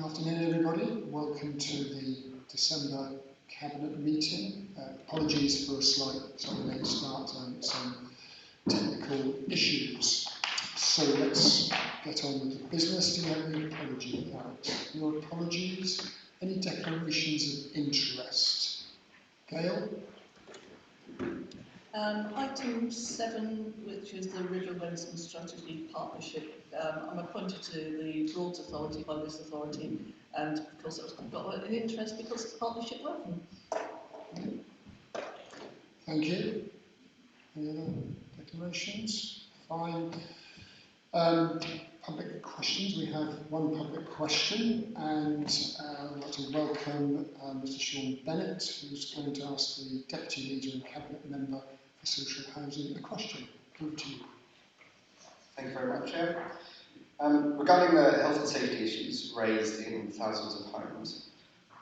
Good afternoon, everybody. Welcome to the December Cabinet meeting. Apologies for a slight late start and some technical issues. So let's get on with the business. Do you have any apologies, Alex? No apologies? Any declarations of interest? Gail? Item 7, which is the River Wensum Strategy Partnership. I'm appointed to the Broads Authority by this authority, and of course I've got an interest because it's partnership working. Thank you. Any other declarations? Fine. Public questions. We have one public question, and I'd like to welcome Mr. Sean Bennett, who's going to ask the Deputy Leader and Cabinet Member for Social Housing a question. Over to you. Thank you very much, Chair. Regarding the health and safety issues raised in thousands of homes,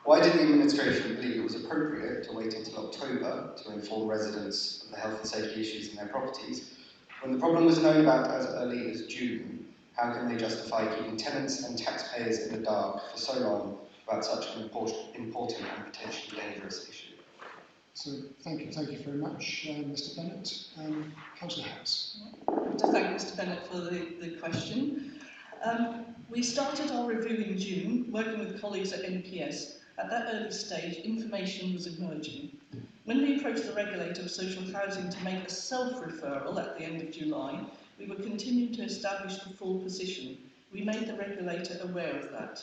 why did the administration believe it was appropriate to wait until October to inform residents of the health and safety issues in their properties, when the problem was known about as early as June? How can they justify keeping tenants and taxpayers in the dark for so long about such an important and potentially dangerous issue? So thank you very much, Mr. Bennett. Councillor Harris. I want to thank Mr. Bennett for the question. We started our review in June, working with colleagues at NPS. At that early stage, information was emerging. When we approached the regulator of social housing to make a self-referral at the end of July, we were continuing to establish the full position. We made the regulator aware of that.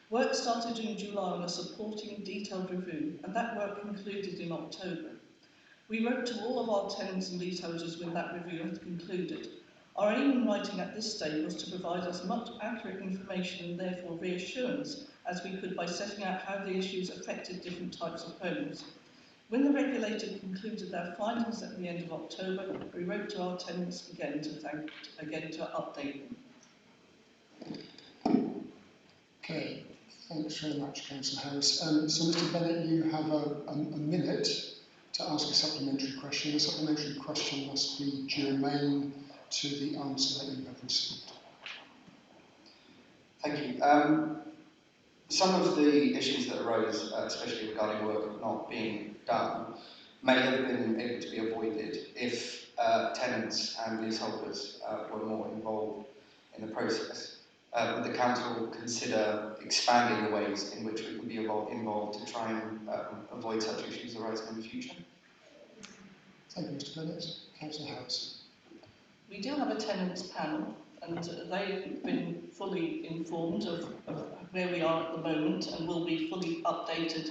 Work started in July on a supporting detailed review, and that work concluded in October. We wrote to all of our tenants and leaseholders when that review had concluded. Our aim in writing at this stage was to provide as much accurate information and therefore reassurance as we could by setting out how the issues affected different types of homes. When the regulator concluded their findings at the end of October, we wrote to our tenants again to update them. Okay, thanks very much, Councillor Harris. So, Mr. Bennett, you have a minute to ask a supplementary question. The supplementary question must be germane to the answer that you have received. Thank you. Some of the issues that arose, especially regarding work not being done, may have been able to be avoided if tenants and leaseholders were more involved in the process. Would the Council consider expanding the ways in which we can be involved to try and avoid such issues arising in the future? Thank you, Mr. Bennett. Councillor Harris. We do have a tenants panel, and they've been fully informed of where we are at the moment and will be fully updated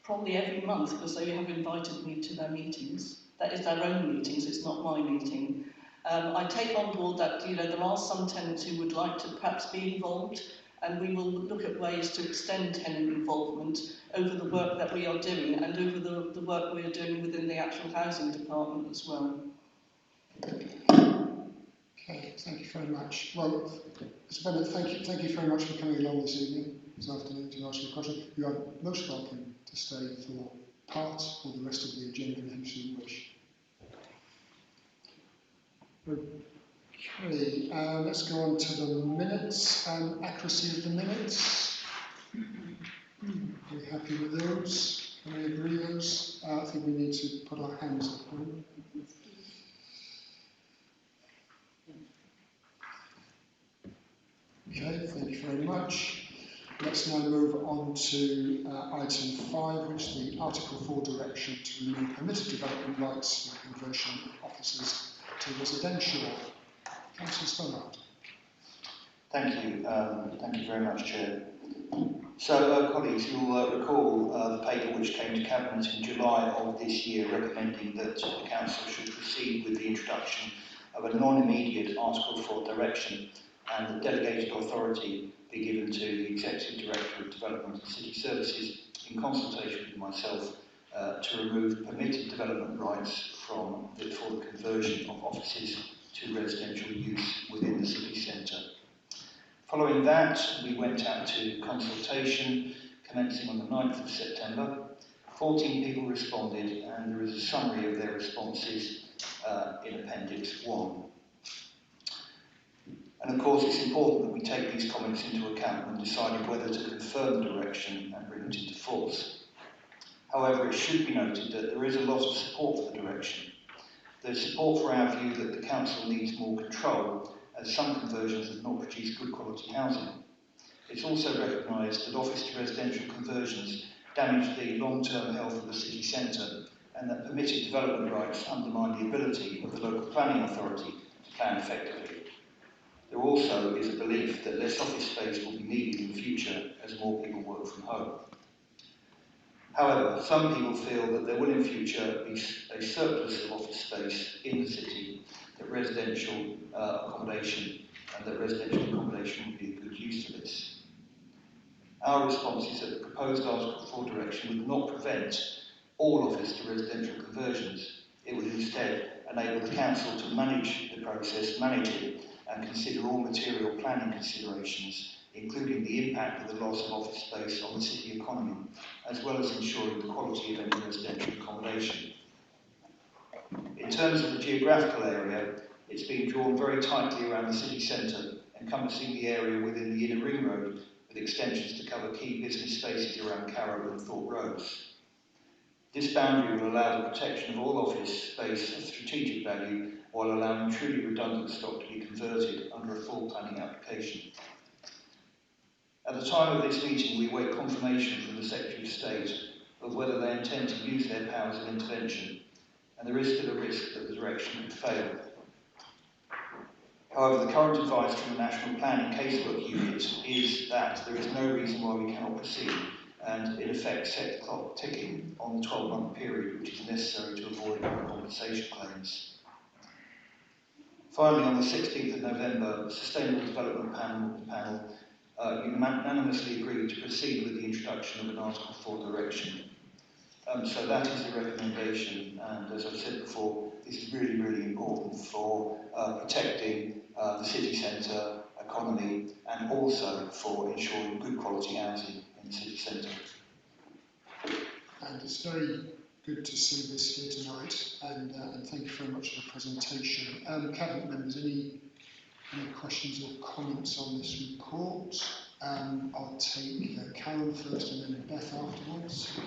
probably every month because they have invited me to their meetings. That is their own meetings, it's not my meeting. I take on board that there are some tenants who would like to perhaps be involved, and we will look at ways to extend tenant involvement over the work that we are doing and over the work we are doing within the actual housing department as well. Okay, thank you very much. Well, Mr. Bennett, thank you very much for coming along this evening, this afternoon, to ask your question. You are most welcome to stay for part or the rest of the agenda if you so wish. Okay, let's go on to the minutes. Accuracy of the minutes. Are you happy with those? Can we agree those? I think we need to put our hands up. Okay, thank you very much. Let's now move on to item 5, which is the Article 4 direction to remove permitted development rights for conversion of offices to residential. Councillor Stannard. Thank you very much, Chair. So, colleagues, you'll recall the paper which came to Cabinet in July of this year recommending that the Council should proceed with the introduction of a non-immediate Article 4 direction and the delegated authority be given to the Executive Director of Development and City Services in consultation with myself to remove permitted development rights for the conversion of offices to residential use within the city centre. Following that, we went out to consultation commencing on the 9th of September. 14 people responded, and there is a summary of their responses in Appendix 1. And of course, it's important that we take these comments into account when deciding whether to confirm the direction and bring it into force. However, it should be noted that there is a lot of support for the direction. There's support for our view that the council needs more control, as some conversions have not produced good quality housing. It's also recognised that office to residential conversions damage the long-term health of the city centre, and that permitted development rights undermine the ability of the local planning authority to plan effectively. There also is a belief that less office space will be needed in the future as more people work from home. However, some people feel that there will in future be a surplus of office space in the city, that residential accommodation will be a good use of this. Our response is that the proposed Article 4 direction would not prevent all office to residential conversions. It would instead enable the council to manage the process, manage it, and consider all material planning considerations, including the impact of the loss of office space on the city economy, as well as ensuring the quality of any residential accommodation. In terms of the geographical area, it's been drawn very tightly around the city centre, encompassing the area within the inner ring road, with extensions to cover key business spaces around Carrow and Thorpe Roads. This boundary will allow the protection of all office space of strategic value, while allowing truly redundant stock to be converted under a full planning application. At the time of this meeting, we await confirmation from the Secretary of State of whether they intend to use their powers of intervention, and there is still a risk that the direction could fail. However, the current advice from the National Planning Casework Unit is that there is no reason why we cannot proceed, and in effect set the clock ticking on the 12-month period which is necessary to avoid compensation claims. Finally, on the 16th of November, the Sustainable Development Panel unanimously agreed to proceed with the introduction of an Article 4 direction. So that is the recommendation, and as I've said before, this is really, really important for protecting the city centre economy and also for ensuring good quality housing in the city centre. And it's very good to see this here tonight, and thank you very much for the presentation. Cabinet members, any questions or comments on this report? I'll take Karen first and then Beth afterwards.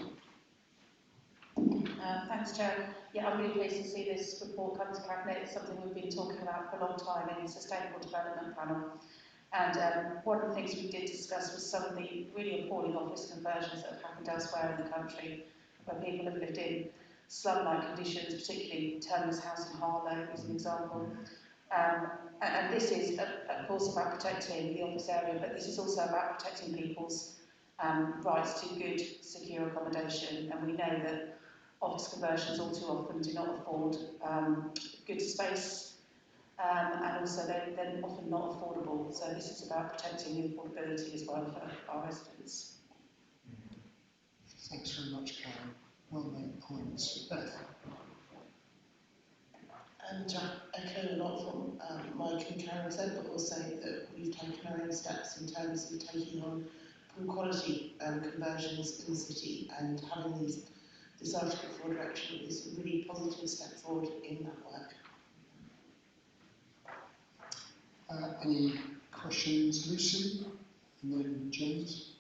Thanks, Chair. Yeah, I'm really pleased to see this report come to Cabinet. It's something we've been talking about for a long time in the Sustainable Development Panel. And one of the things we did discuss was some of the really appalling office conversions that have happened elsewhere in the country, where people have lived in slum-like conditions, particularly Terminus House in Harlow is an example. And this is, of course, about protecting the office area, but this is also about protecting people's rights to good, secure accommodation. And we know that office conversions all too often do not afford good space, and also they're often not affordable. So this is about protecting the affordability as well for our residents. Thanks very much, Karen. Well made points. Beth. And echo a lot from Mike and Karen said, but also that we've taken our own steps in terms of taking on good quality conversions in the city, and having this Article 4 direction is a really positive step forward in that work. Any questions, Lucy? And then James?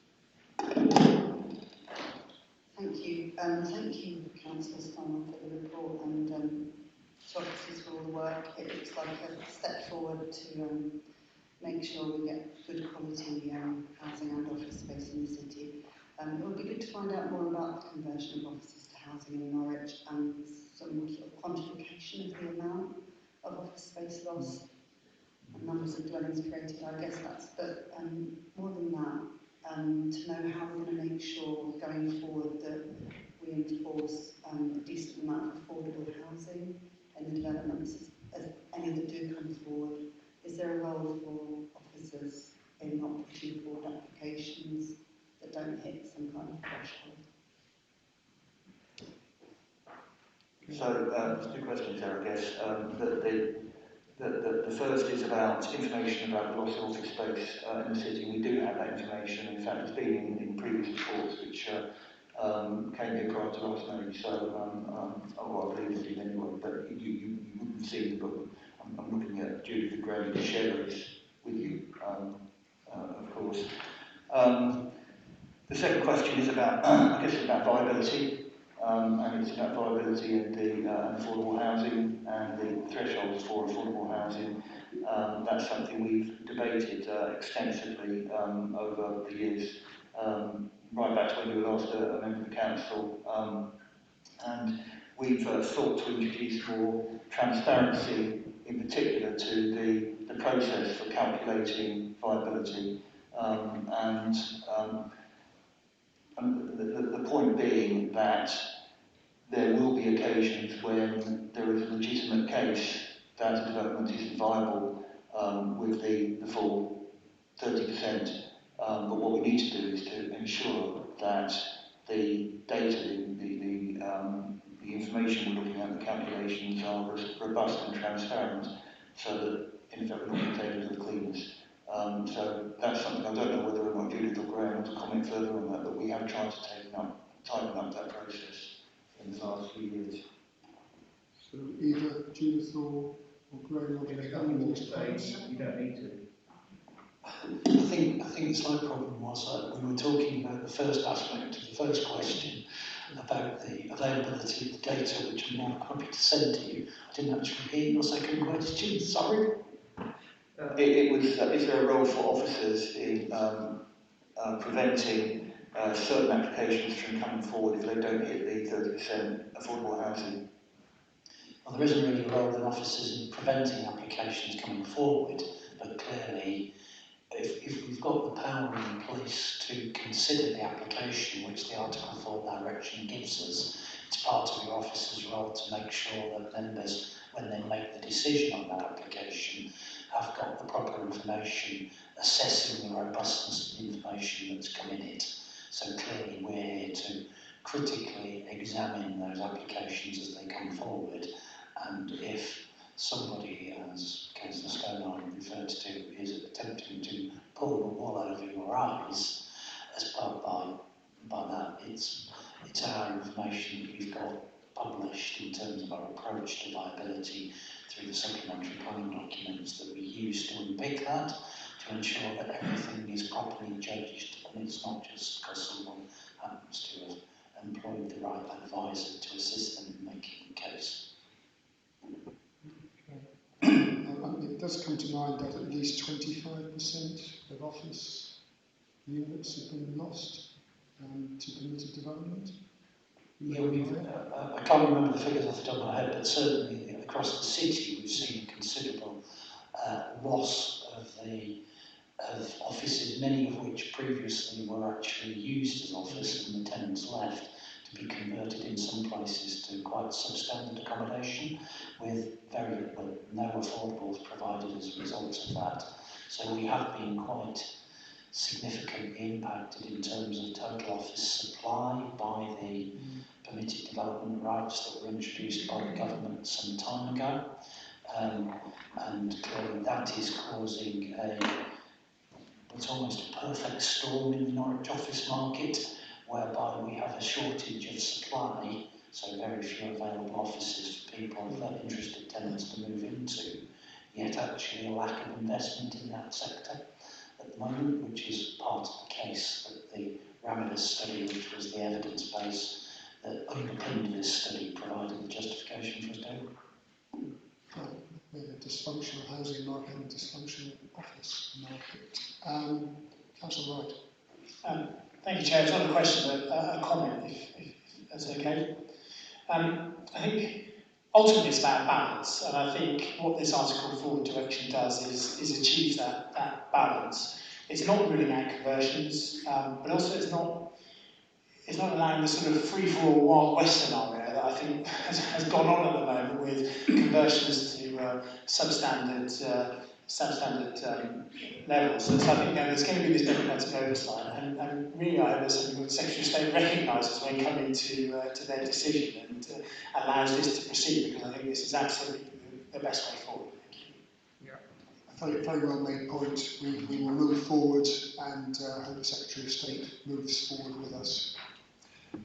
Thank you. Thank you, Councillor Stammer, for the report, and to officers for all the work. It looks like a step forward to make sure we get good quality housing and office space in the city. It would be good to find out more about the conversion of offices to housing in Norwich and some sort of quantification of the amount of office space lost and numbers of dwellings created. I guess that's, but more than that, to know how we're going to make sure going forward that we enforce a decent amount of affordable housing in the developments, as any that do come forward. Is there a role for officers in not pushing forward applications that don't hit some kind of threshold? So, two questions there, I guess. The first is about information about the loss of office space in the city. We do have that information. In fact, it's been in previous reports which came here prior to last May. So, I believe it anyway, but you wouldn't see the book. I'm looking at Judith Gray Sherry's with course. The second question is about, I guess, it's about viability, and it's about viability and the affordable housing and the thresholds for affordable housing. That's something we've debated extensively over the years, right back to when you were last a member of the council, and we've sought to introduce more transparency, in particular to the process for calculating viability, and the point being that there will be occasions when there is a legitimate case that a development isn't viable with the full 30%. But what we need to do is to ensure that the data, the information we're looking at, the calculations are robust and transparent, so that in effect we're not taken to the cleaners. So that's something I don't know whether or not Judith or Graham want to comment further on that, but we have tried to tighten up that process in the last few years. So either Judith or Graham want to make any more points? You don't need to. I think the slight problem was that we were talking about the first aspect of the first question about the availability of the data, which I'm more happy to send to you. I didn't actually hear your second question, sorry. It was, is there a role for officers in preventing certain applications from coming forward if they don't hit the 30% affordable housing? Well, there isn't really a role in officers in preventing applications coming forward, but clearly if we've got the power in place to consider the application, which the Article 4 direction gives us, it's part of your officer's role to make sure that members, when they make the decision on that application, have got the proper information, assessing the robustness of the information that's come in it. So clearly we're here to critically examine those applications as they come forward, and if somebody, as Councillor Stoneham referred to, is attempting to pull the wool over your eyes, as part by that, it's our information that we've got published in terms of our approach to viability through the supplementary planning documents that we use to unpick that, to ensure that everything is properly judged, and it's not just because someone happens to have employed the right advisor to assist them in making the case. It does come to mind that at least 25% of office units have been lost to permitted development. Yeah, I can't remember the figures off the top of my head, but certainly across the city we've seen considerable loss of offices, many of which previously were actually used as office, and the tenants left to be converted in some places to quite substandard accommodation, with very little, no affordables provided as a result of that. So we have been quite significantly impacted in terms of total office supply by the permitted development rights that were introduced by the government some time ago, and clearly that is causing it's almost a perfect storm in the Norwich office market, whereby we have a shortage of supply, so very few available offices for people, interested tenants to move into, yet actually a lack of investment in that sector at the moment, which is part of the case that the Ramidus study, which was the evidence base that underpinned this study, provided the justification for us doing. We have a dysfunctional housing market and a dysfunctional office market. Councillor Wright. Thank you, Chair. It's not a question, but a comment, if that's okay. I think ultimately it's about balance, and I think what this Article 4 direction does is achieve that balance. It's not ruling out conversions, but also it's not allowing the sort of free-for-all Wild West scenario that I think has gone on at the moment with conversions to substandard levels. So I think there's going to be this democratic oversight, and really I hope that's something that the Secretary of State recognises when coming to their decision and allows this to proceed, because I think this is absolutely the best way forward. Very, very well made point. We will move forward, and hope the Secretary of State moves forward with us.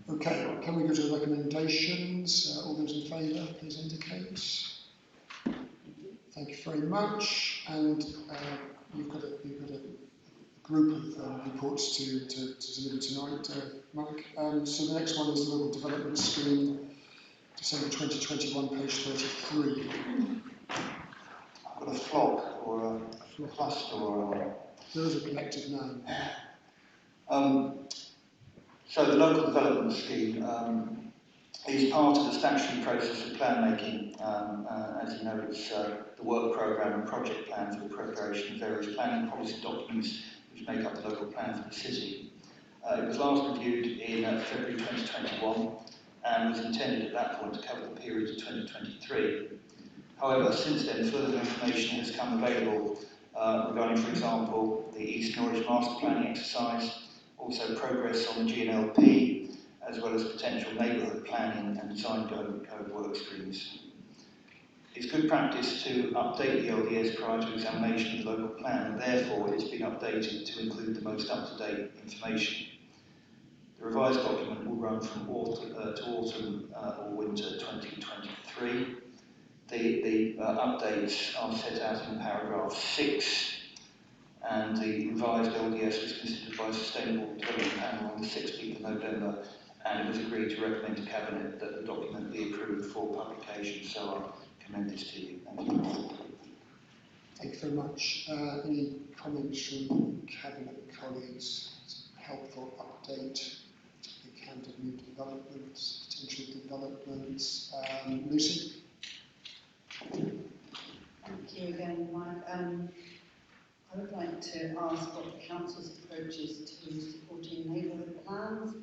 Okay, can we go to the recommendations? All those in favour, please indicate. Thank you very much. And you've got a group of reports to deliver tonight, Mike. So the next one is the Local Development Scheme, December 2021, page 33. I've got a flock or a cluster or a... There is a collective name. So the Local Development Scheme is part of the statutory process of plan making. As you know, it's the work programme and project plan for the preparation of various planning policy documents which make up the local plan for the city. It was last reviewed in February 2021 and was intended at that point to cover the period of 2023. However, since then, further information has come available regarding, for example, the East Norwich Master Planning exercise, also progress on the GNLP, as well as potential neighbourhood planning and design code work streams. It's good practice to update the LDS prior to examination of the local plan, and therefore it's been updated to include the most up-to-date information. The revised document will run from autumn or winter 2023. The updates are set out in paragraph 6, and the revised LDS was considered by a Sustainable Development Panel on the 16th of November, and it was agreed to recommend to Cabinet that the document be approved for publication, so I'll commend this to you. Thank you. Thank you very much. Any comments from Cabinet colleagues? Helpful update. The account of new developments, potential developments. Lucy? Thank you again, Mike. I would like to ask what the Council's approach is to supporting neighbourhood plans.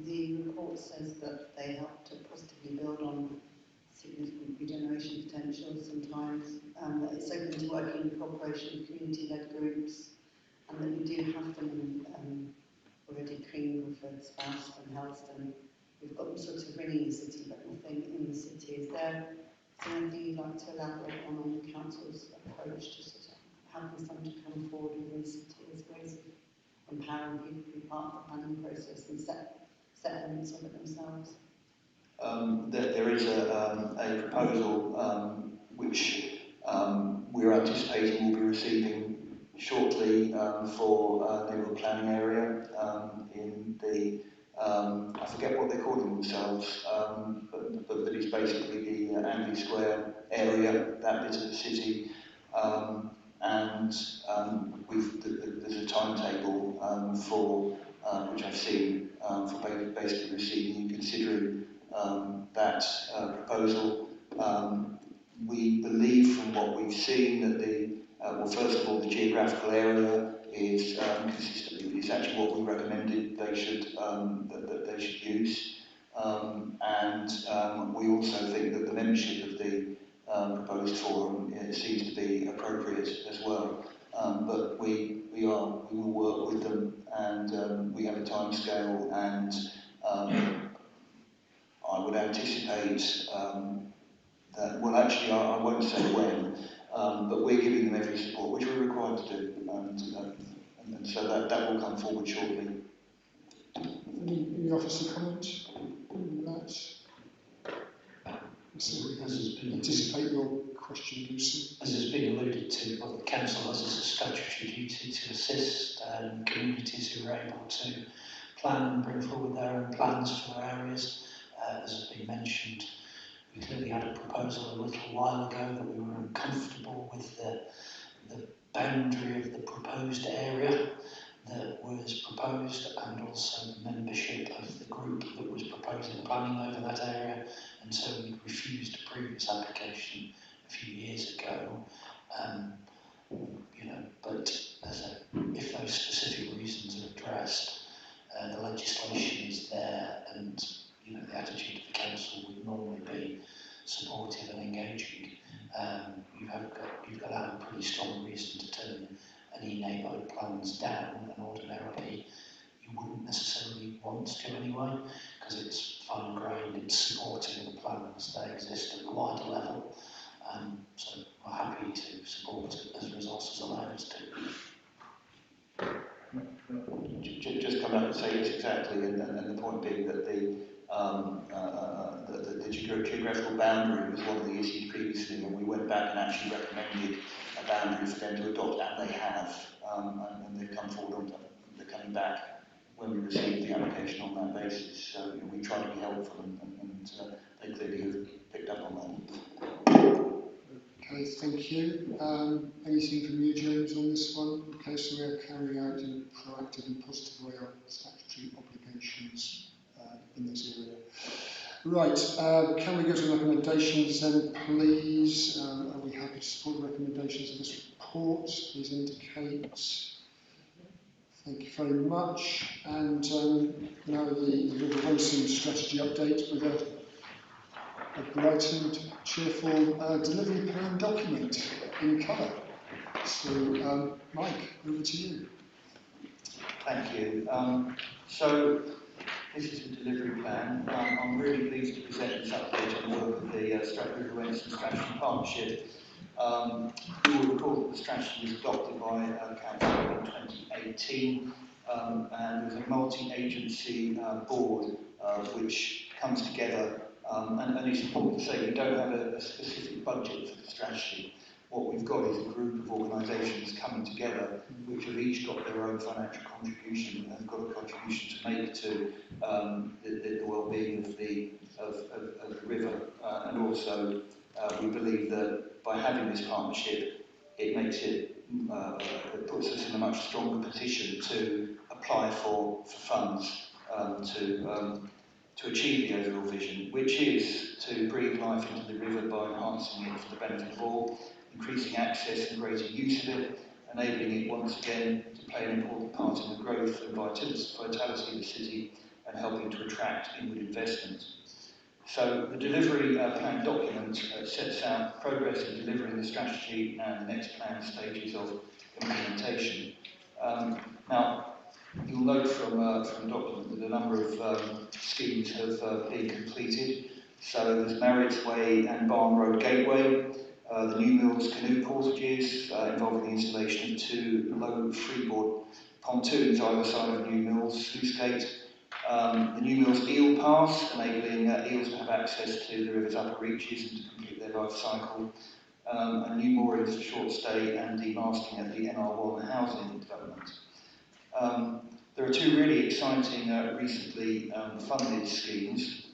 The report says that they help to positively build on significant regeneration potential sometimes, that it's open to working in cooperation with community-led groups, and that you do have them already, Cringlewood, Spouston, Helston. We've got them sort of ringing the city, but nothing in the city. Is there anything you'd like to elaborate on the Council's approach to sort of helping some to come forward within the city as ways of empowering people to be part of the planning process and set elements of it themselves? There is a proposal which we're anticipating will be receiving shortly for neighbourhood planning area in the, I forget what they call themselves, but it's basically the Angley Square area, that bit of the city. And there's a timetable for which I've seen for basically receiving and considering that proposal. We believe from what we've seen that well, first of all, the geographical area is consistent. It's actually what we recommended they should that they should use, and we also think that the membership of the proposed forum seems to be appropriate as well. But we will work with them, and we have a timescale, and I would anticipate that, well, actually, I won't say when, but we're giving them every support which we're required to do, and so that will come forward shortly. Any officer comments on that? So we anticipate your question, Lucy. As has been alluded to, what the Council has as a statutory duty to assist communities who are able to plan and bring forward their own plans for their areas. As has been mentioned, we clearly had a proposal a little while ago that we were uncomfortable with the boundary of the proposed area that was proposed, and also the membership of the group that was proposing planning over that area, and so we refused a previous application a few years ago. But if those specific reasons are addressed, the legislation is there, and the attitude of the Council would normally be supportive and engaging. You've got to have a pretty strong reason to turn any neighbourhood plans down, and ordinarily you wouldn't necessarily want to anyway, because it's fine-grained in supporting the plans that exist at the wider level. So we're happy to support it as resources allow us to. Just come back and say this exactly, and the point being that the geographical boundary was one of the issues previously, and we went back and actually recommended a boundary for them to adopt, and they have. and they've come forward on that. They're coming back when we receive the application on that basis. So we try to be helpful, and they clearly have picked up on that. Okay, thank you. Anything from you, James, on this one? Okay, so we are carrying out in a proactive and positive way our statutory obligations in this area. Right, can we go to recommendations then, please? Are we happy to support the recommendations of this report? Please indicate. Thank you very much. And now the river racing strategy update with a bright and cheerful delivery plan document in colour. So, Mike, over to you. Thank you. So, this is the delivery plan. I'm really pleased to present this update on the work of the River Wenston Strategy Partnership. You will recall that the strategy was adopted by Council in 2018, and there's a multi-agency board which comes together. And it's important to say we don't have a specific budget for the strategy. What we've got is a group of organisations coming together which have each got their own financial contribution and have got a contribution to make to the well-being of the river. And also we believe that by having this partnership, it makes it, it puts us in a much stronger position to apply for funds to achieve the overall vision, which is to breathe life into the river by enhancing it for the benefit of all, increasing access and greater use of it, enabling it once again to play an important part in the growth and vitality of the city, and helping to attract inward investment. So the delivery plan document sets out progress in delivering the strategy and the next plan stages of implementation. Now, you'll note from the document that a number of schemes have been completed. So there's Marriott Way and Barn Road Gateway, the New Mills canoe portages involving the installation of 2 low freeboard pontoons either side of New Mills sluice gate, the New Mills Eel Pass, enabling eels to have access to the river's upper reaches and to complete their life cycle, and new moorings for short stay and demasking at the NR1 housing development. There are 2 really exciting recently funded schemes.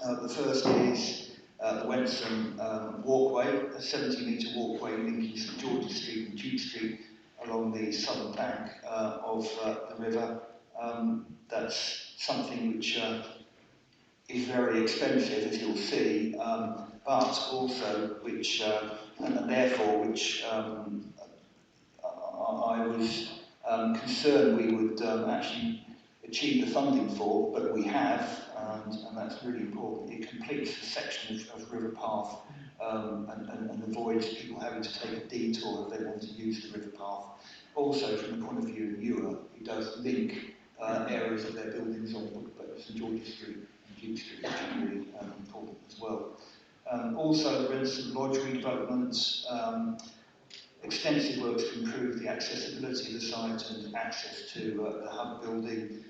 The first is the Wenston Walkway, a 70-metre walkway linking St George's Street and Duke Street along the southern bank of the river. That's something which is very expensive, as you'll see, but also which, and therefore which I was concerned we would actually achieve the funding for, but we have, and that's really important. It completes the section of river path and avoids people having to take a detour if they want to use the river path. Also, from the point of view of Newer, it does link areas of their buildings on St George's Street and Duke Street, which is really important as well. Also, the Wenston Lodge redevelopment, extensive works to improve the accessibility of the site and access to the hub building.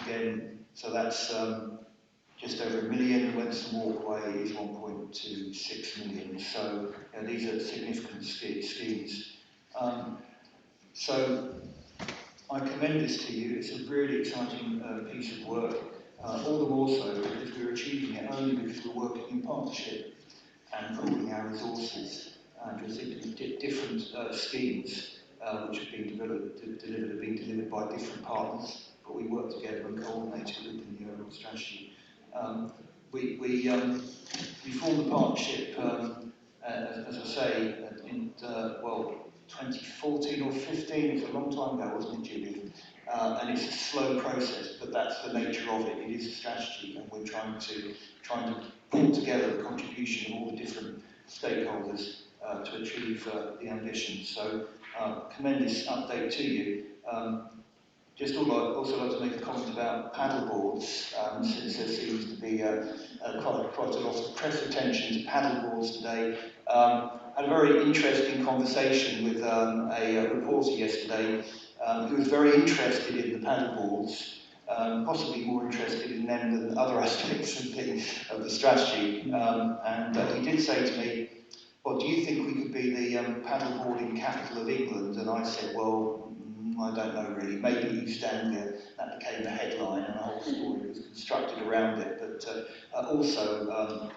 Again, so that's just over £1 million. The Wenston Walkway is 1.26 million. So these are significant schemes. So I commend this to you. It's a really exciting piece of work. All the more so because we're achieving it only because we're working in partnership and pooling our resources. Different schemes which have been delivered by different partners, but we work together and coordinate it within the overall strategy. We formed a partnership, as I say, in 2014 or 15. It's a long time ago, wasn't it, Julie? And it's a slow process, but that's the nature of it. It is a strategy, and we're trying to pull together the contribution of all the different stakeholders to achieve the ambition. So, commend this update to you. Just also like to make a comment about paddleboards, since there seems to be quite a lot of press attention to paddleboards today. Had a very interesting conversation with a reporter yesterday who was very interested in the paddleboards, possibly more interested in them than other aspects of the strategy. And he did say to me, well, do you think we could be the paddleboarding capital of England? And I said, well, I don't know really. Maybe Eastonia, that became the headline, and a whole story was constructed around it. But also,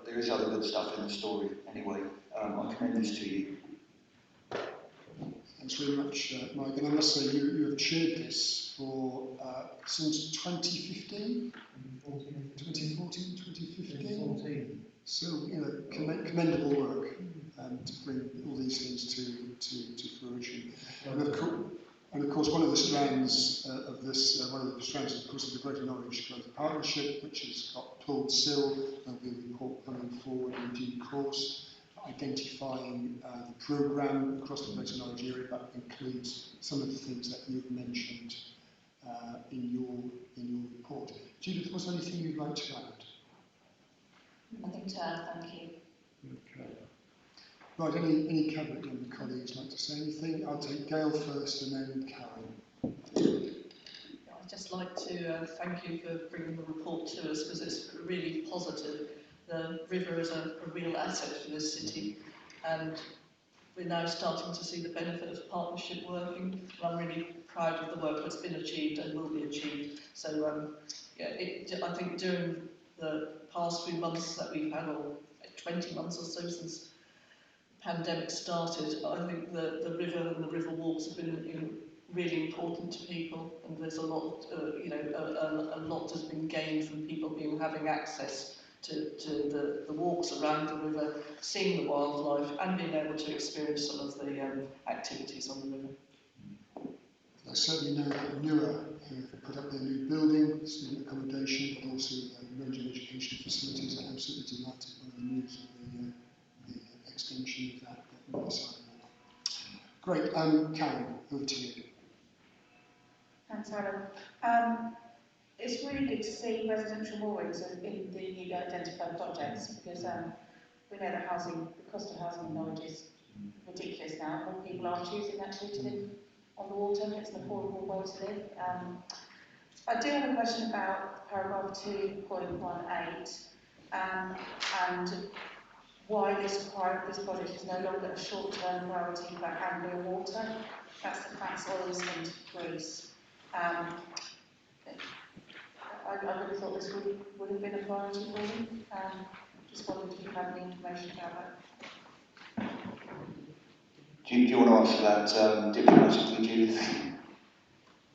there is other good stuff in the story. Anyway, I commend this to you. Thanks very much, Mike. And I must say, you have chaired this for since 2015? 2014, 2015? So, commendable work to bring all these things to fruition. And of course, one of the strands of this, of course, is the Greater Norwich Growth Partnership, which has got pulled still. There'll be a report coming forward in due course, identifying the programme across the Greater Norwich area that includes some of the things that you've mentioned in your report. Judith, was there anything you'd like to add? Nothing to add, thank you. Okay. Right, any Cabinet member colleagues like to say anything? I'll take Gail first and then Karen. I'd just like to thank you for bringing the report to us, because it's really positive. The river is a real asset for this city, and we're now starting to see the benefit of partnership working, and I'm really proud of the work that's been achieved and will be achieved. So I think during the past few months that we've had, or 20 months or so since the pandemic started, I think the river and the river walks have been really important to people, and there's a lot, a lot has been gained from people having access to the walks around the river, seeing the wildlife, and being able to experience some of the activities on the river. I certainly know that Newer have put up their new building, student accommodation, but also a range of education facilities. I'm absolutely delighted by the news of the extension of that on the side of that. Great, Karen, over to you. Thanks, Alan. It's really good to see residential moorings in the newly identified projects, because we know that the cost of housing in Norwich is ridiculous now. More people are choosing actually to live on the water. It's an affordable way to live. I do have a question about paragraph 2.18 and why this project is no longer a short-term priority for Anglia Water. That's the Fats Oils into Greece. I really thought this would have been a priority for them. Just wondered if you had any information about that. Do you want to answer that diplomatically, Judith?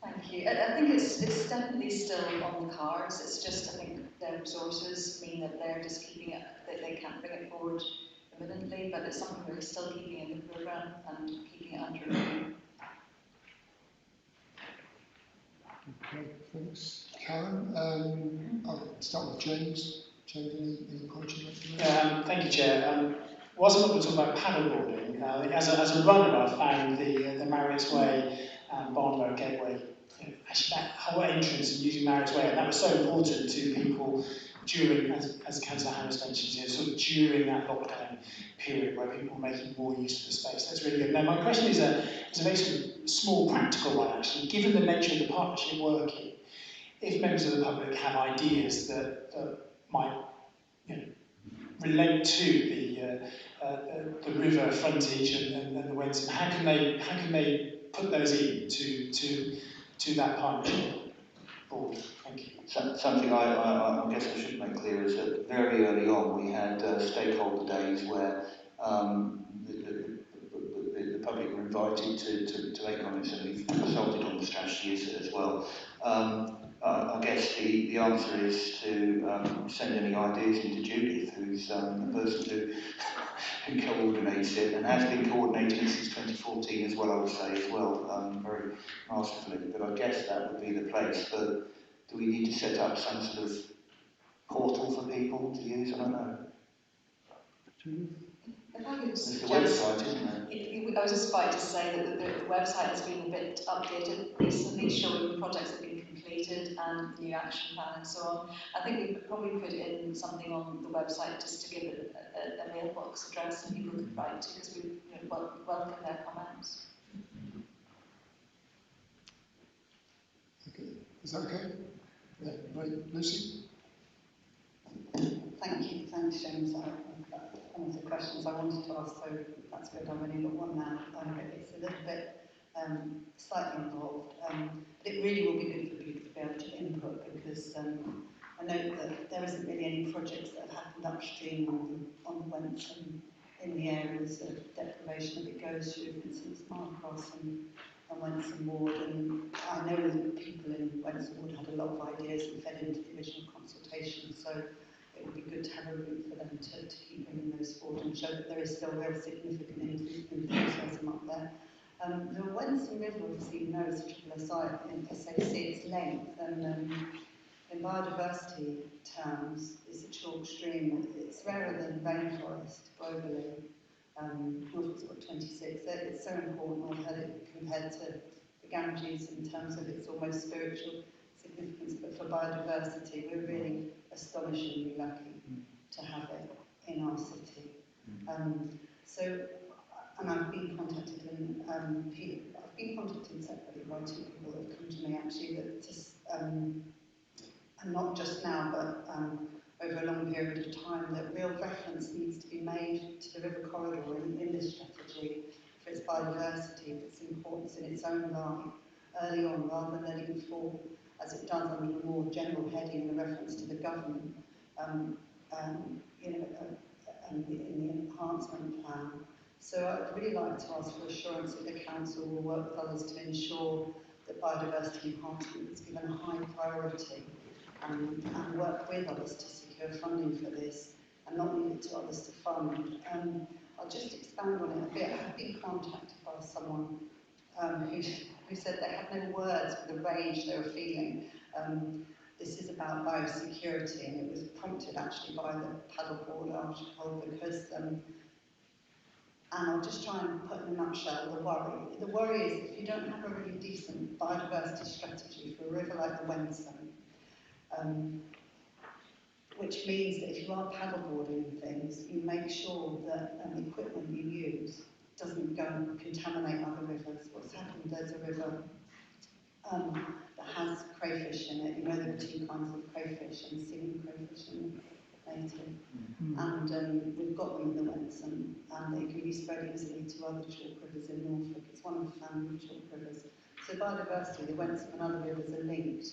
Thank you. I think it's definitely still on the cards. It's just, I think, their resources mean that they're just keeping it, that they can't bring it forward imminently, but it's something we're still keeping in the programme and keeping it under review. Okay, thanks. Karen, I'll start with James. James, any points you'd like to make? Thank you, Chair. Whilst I'm not going to talk about paddleboarding, as a runner, I found the Marriott's Way and Barnwell Gateway, actually that whole entrance and using Marriott's Way, and that was so important to people during, as Councillor Harris mentioned, sort of during that lockdown period where people were making more use of the space. That's really good. Now, my question is a very sort of small practical one, actually. Given the nature of the partnership working, if members of the public have ideas that might relate to the river frontage and the Wensum, how can they put those in to that partnership board? Thank you. Something I guess I should make clear is that very early on we had stakeholder days where the public were invited to make comments, and we've consulted on the strategy as well. I guess the answer is to send any ideas into Judith, who's the person who coordinates it, and has been coordinating since 2014 as well, I would say, as well, very masterfully. But I guess that would be the place. But do we need to set up some sort of portal for people to use? I don't know. It's the website, isn't it? I was just about to say that the website has been a bit updated recently, showing projects that have been completed and the new action plan and so on. I think we could probably put in something on the website just to give it a mailbox address that people could write to, because we welcome their comments. Okay, is that okay? Yeah, right, Lucy? Thank you, thanks James. One of the questions to ask, so that's good, I've only got one now. It's a little bit slightly involved, but it really will be good for people to be able to input, because I know that there isn't really any projects that have happened upstream on the Wensum in the areas of deprivation that it goes through, for instance, Marcross and Wensum Ward, and I know that people in Wensum Ward had a lot of ideas and fed into the original consultation, so it would be good to have a route for them to keep bringing those forward and show that there is still real significant enthusiasm up there. The Wensum River, obviously, you know, is a triple SI in SAC, its length, and in biodiversity terms, it's a chalk stream. It's rarer than rainforest globally. Norfolk's got 26. It's so important. I've heard it compared to the Ganges in terms of its almost spiritual significance, but for biodiversity, we're really astonishingly lucky to have it in our city. And I've been contacted, and I've been contacted separately by two people that have come to me actually that just, and not just now, but over a long period of time, that real reference needs to be made to the river corridor in this strategy for its biodiversity, its importance in its own right, early on, rather than letting it fall, as it does under a more general heading in reference to the government, in the enhancement plan. So I'd really like to ask for assurance that the Council will work with others to ensure that biodiversity enhancement is given a high priority, and work with others to secure funding for this, and not leave it to others to fund. I'll just expand on it a bit. I've been contacted by someone who said they had no words for the rage they were feeling. This is about biosecurity, and it was prompted actually by the paddleboard article, because and I'll just try and put in a nutshell the worry. The worry is if you don't have a really decent biodiversity strategy for a river like the Wensum, which means that if you are paddleboarding things, you make sure that the equipment you use doesn't go and contaminate other rivers. What's happened, there's a river that has crayfish in it. You know, there are two kinds of crayfish, and singing crayfish and native. And we've got them in the Wensum, and they can be spread easily to other chalk rivers in Norfolk. It's one of the family of chalk rivers. So biodiversity, the Wensum and other rivers are linked.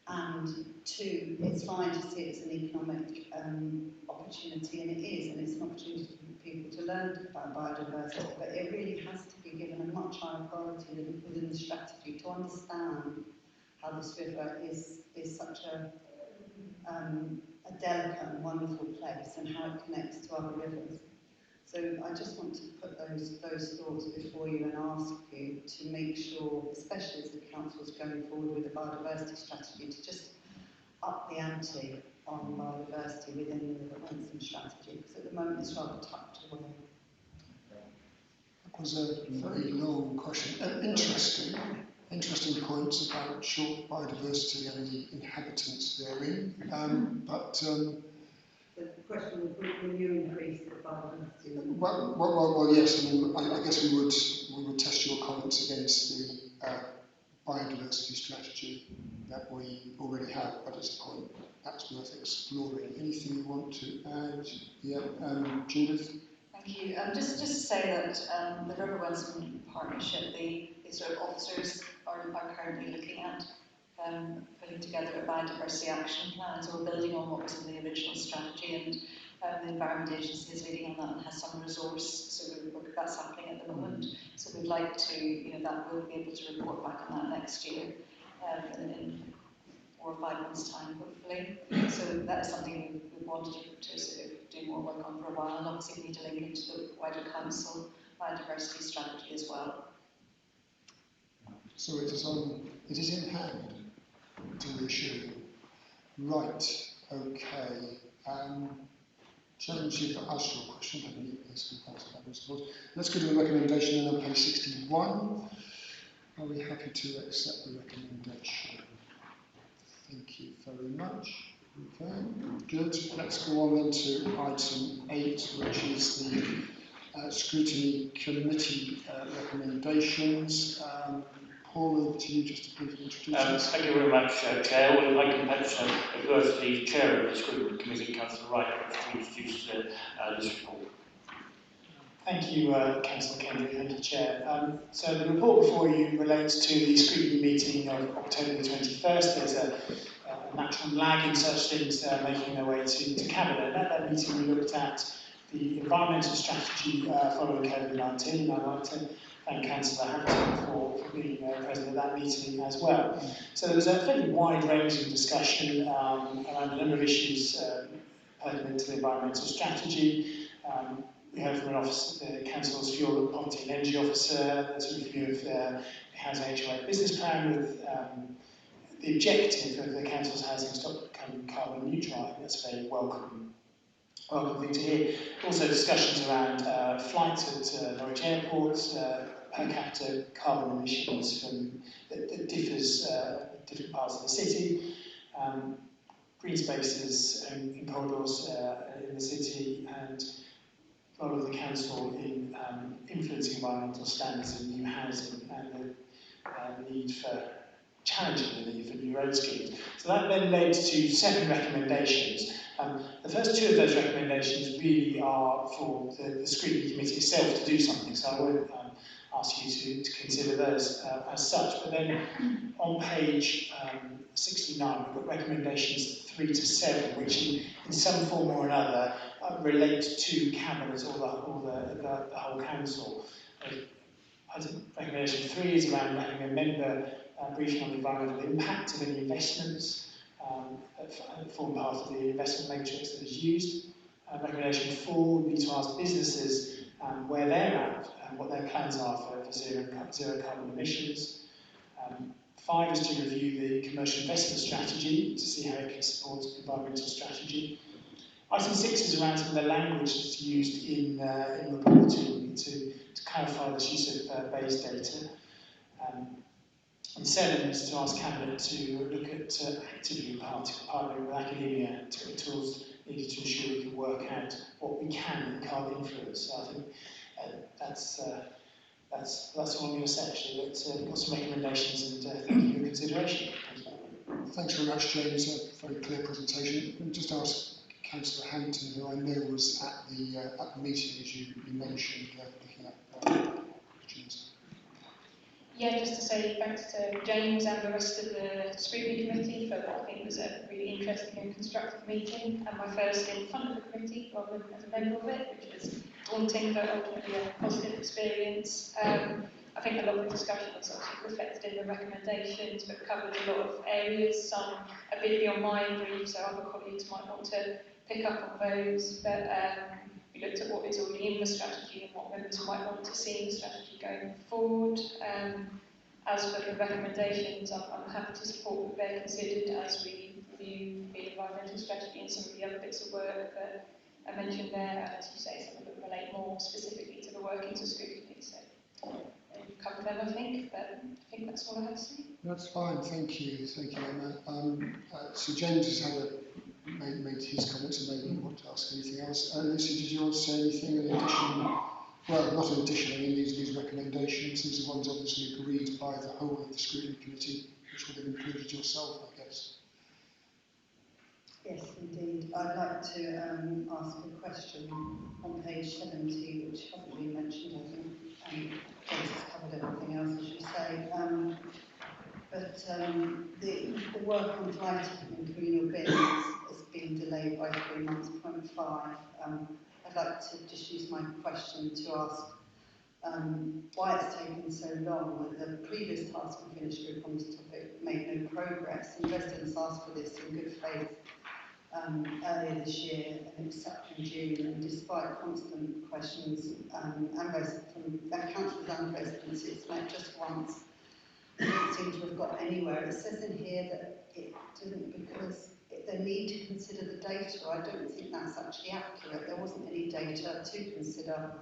And two, it's fine to see it as an economic opportunity, and it is, and it's an opportunity for people to learn about biodiversity, but it really has to be given a much higher priority within the strategy to understand how this river is such a delicate and wonderful place, and how it connects to other rivers. So I just want to put those thoughts before you and ask you to make sure, especially as the Council is going forward with the biodiversity strategy, to just up the ante on biodiversity within the Wensum strategy, because at the moment it's rather tucked away. That was a very long question. Interesting points about chalk biodiversity and the inhabitants therein. The question was, will you increase the biodiversity? Well, yes. I mean, I guess we would test your comments against the biodiversity strategy that we already have. But it's a point that's worth exploring. Anything you want to add? Yeah, Judith. Thank you. Just to say that the River Wensum Partnership, the sort of officers are currently looking at putting together a biodiversity action plan. So we're building on what was in the original strategy, and the Environment Agency is leading on that and has some resource. So that's happening at the moment. So we'd like to, that we'll be able to report back on that next year in 4 or 5 months' time, hopefully. So that is something we wanted to sort of do more work on for a while, and obviously we need to link into the wider council biodiversity strategy as well. So it is in hand, to reassure you. Right, okay. James, you've asked your question, haven't you? Yes, let's go to the recommendation on page 61. Are we happy to accept the recommendation? Thank you very much. Okay, good. Let's go on then to item 8, which is the scrutiny committee recommendations. Paul, over to you just to briefly introduce us. Thank you very much, Chair. Well, I can perhaps, as well as the Chair of the Scrutiny Committee, Councillor Wright, to introduce this report. Thank you, Councillor Kendrick. Thank you, Chair. So the report before you relates to the scrutiny meeting of October the 21st. There's a natural lag in such things making their way to Cabinet. At that meeting, we looked at the environmental strategy following COVID-19, and I'd like to thank Councillor Hampton for being present at that meeting as well. So there was a fairly wide-ranging discussion around a number of issues pertinent to the environmental strategy. We heard from the Council's Fuel, Poverty and Energy Officer. There's a review of the Housing HOA business plan with the objective of the Council's housing stock becoming carbon neutral. That's a very welcome thing to hear. Also discussions around flights at Norwich Airport, per capita carbon emissions that differs in different parts of the city, green spaces in corridors in the city, and the role of the council in influencing environmental standards in new housing and the need for challenging the need for new road schemes. So that then led to 7 recommendations. The first 2 of those recommendations really are for the Scrutiny Committee itself to do something, so I won't ask you to consider those as such. But then on page 69, we've got recommendations 3 to 7, which in some form or another relate to Cabinet or the whole Council. Recommendation 3 is around having a member briefing on the environmental impact of any investments that form part of the investment matrix that is used. Recommendation 4 would be to ask businesses where they're at and what their plans are for zero carbon emissions. 5 is to review the commercial investment strategy to see how it can support environmental strategy. Item 6 is around some of the language that's used in reporting to clarify the use of base data. And 7 is to ask Cabinet to look at actively partnering with academia to get tools needed to ensure we can work out what we can and can't influence. So I think that's all I'm going to say actually. But we've got some recommendations and thank you for your consideration. Thanks very much, James. A very clear presentation. Let me just ask Councillor Hampton, who I know was at the meeting, as you mentioned, looking at opportunities. Yeah, just to say thanks to James and the rest of the Scrutiny Committee for what I think was a really interesting and constructive meeting, and my first in front of the committee rather than as a member of it, which was daunting but ultimately a positive experience. I think a lot of the discussion was obviously reflected in the recommendations, but covered a lot of areas, some a bit beyond my brief, so other colleagues might want to pick up on those. But we looked at what is already in the strategy and what members might want to see in the strategy going forward. As for the recommendations, I'm happy to support what they're considered as we review the environmental strategy and some of the other bits of work that I mentioned there. And as you say, some of them relate more specifically to the workings of scrutiny. So we've covered them, I think, but I think that's all I have to say. That's fine, thank you, Emma. So James has made his comments and maybe you want to ask anything else. Lucy, did you want to say anything in addition? Well, not in addition, I mean these recommendations, these are ones obviously agreed by the whole of the Scrutiny Committee, which would have included yourself, I guess. Yes, indeed. I'd like to ask a question on page 70, which hasn't been mentioned, I think. James has covered everything else, as you say. But the work on flighting and communal bins has been delayed by 3 months, 0.5. I'd like to just use my question to ask why it's taken so long when the previous task and finish group on this topic made no progress, and residents asked for this in good faith earlier this year, and it was set in June, and despite constant questions from councillors and residents, it's met just once. It didn't seem to have got anywhere. It says in here that it didn't because they need to consider the data. I don't think that's actually accurate. There wasn't any data to consider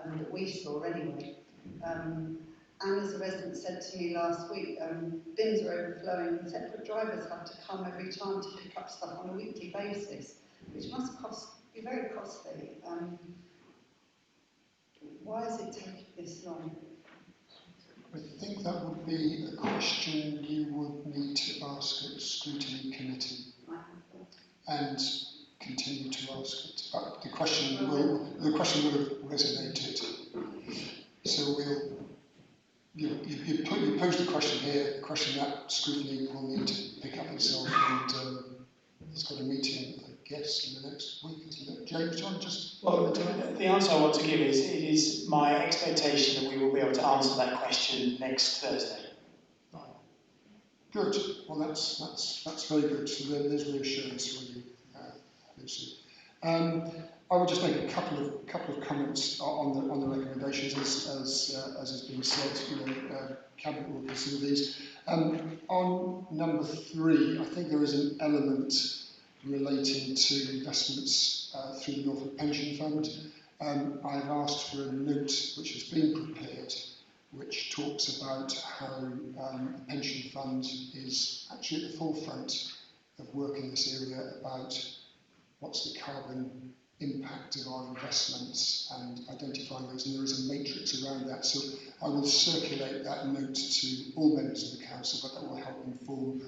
that we saw anyway. And as a resident said to me last week, bins are overflowing and separate drivers have to come every time to pick up stuff on a weekly basis, which must be very costly. Why is it taking this long? I think that would be a question you would need to ask at scrutiny committee and continue to ask it. But the question will have resonated. So you pose the question here, a question that scrutiny will need to pick up itself, and it's got a meeting, I guess, in the next week, isn't it? James, do you want to just... Well, the answer I want to give is, it is my expectation that we will be able to answer that question next Thursday. Right. Good. Well, that's very good. So there's reassurance for you, Lucy. I would just make a couple of comments on the recommendations, as has been said. Cabinet will consider these. On number 3, I think there is an element relating to investments through the Norfolk Pension Fund. I've asked for a note which has been prepared, which talks about how the pension fund is actually at the forefront of work in this area about what's the carbon impact of our investments and identifying those, and there is a matrix around that. So I will circulate that note to all members of the council, but that will help inform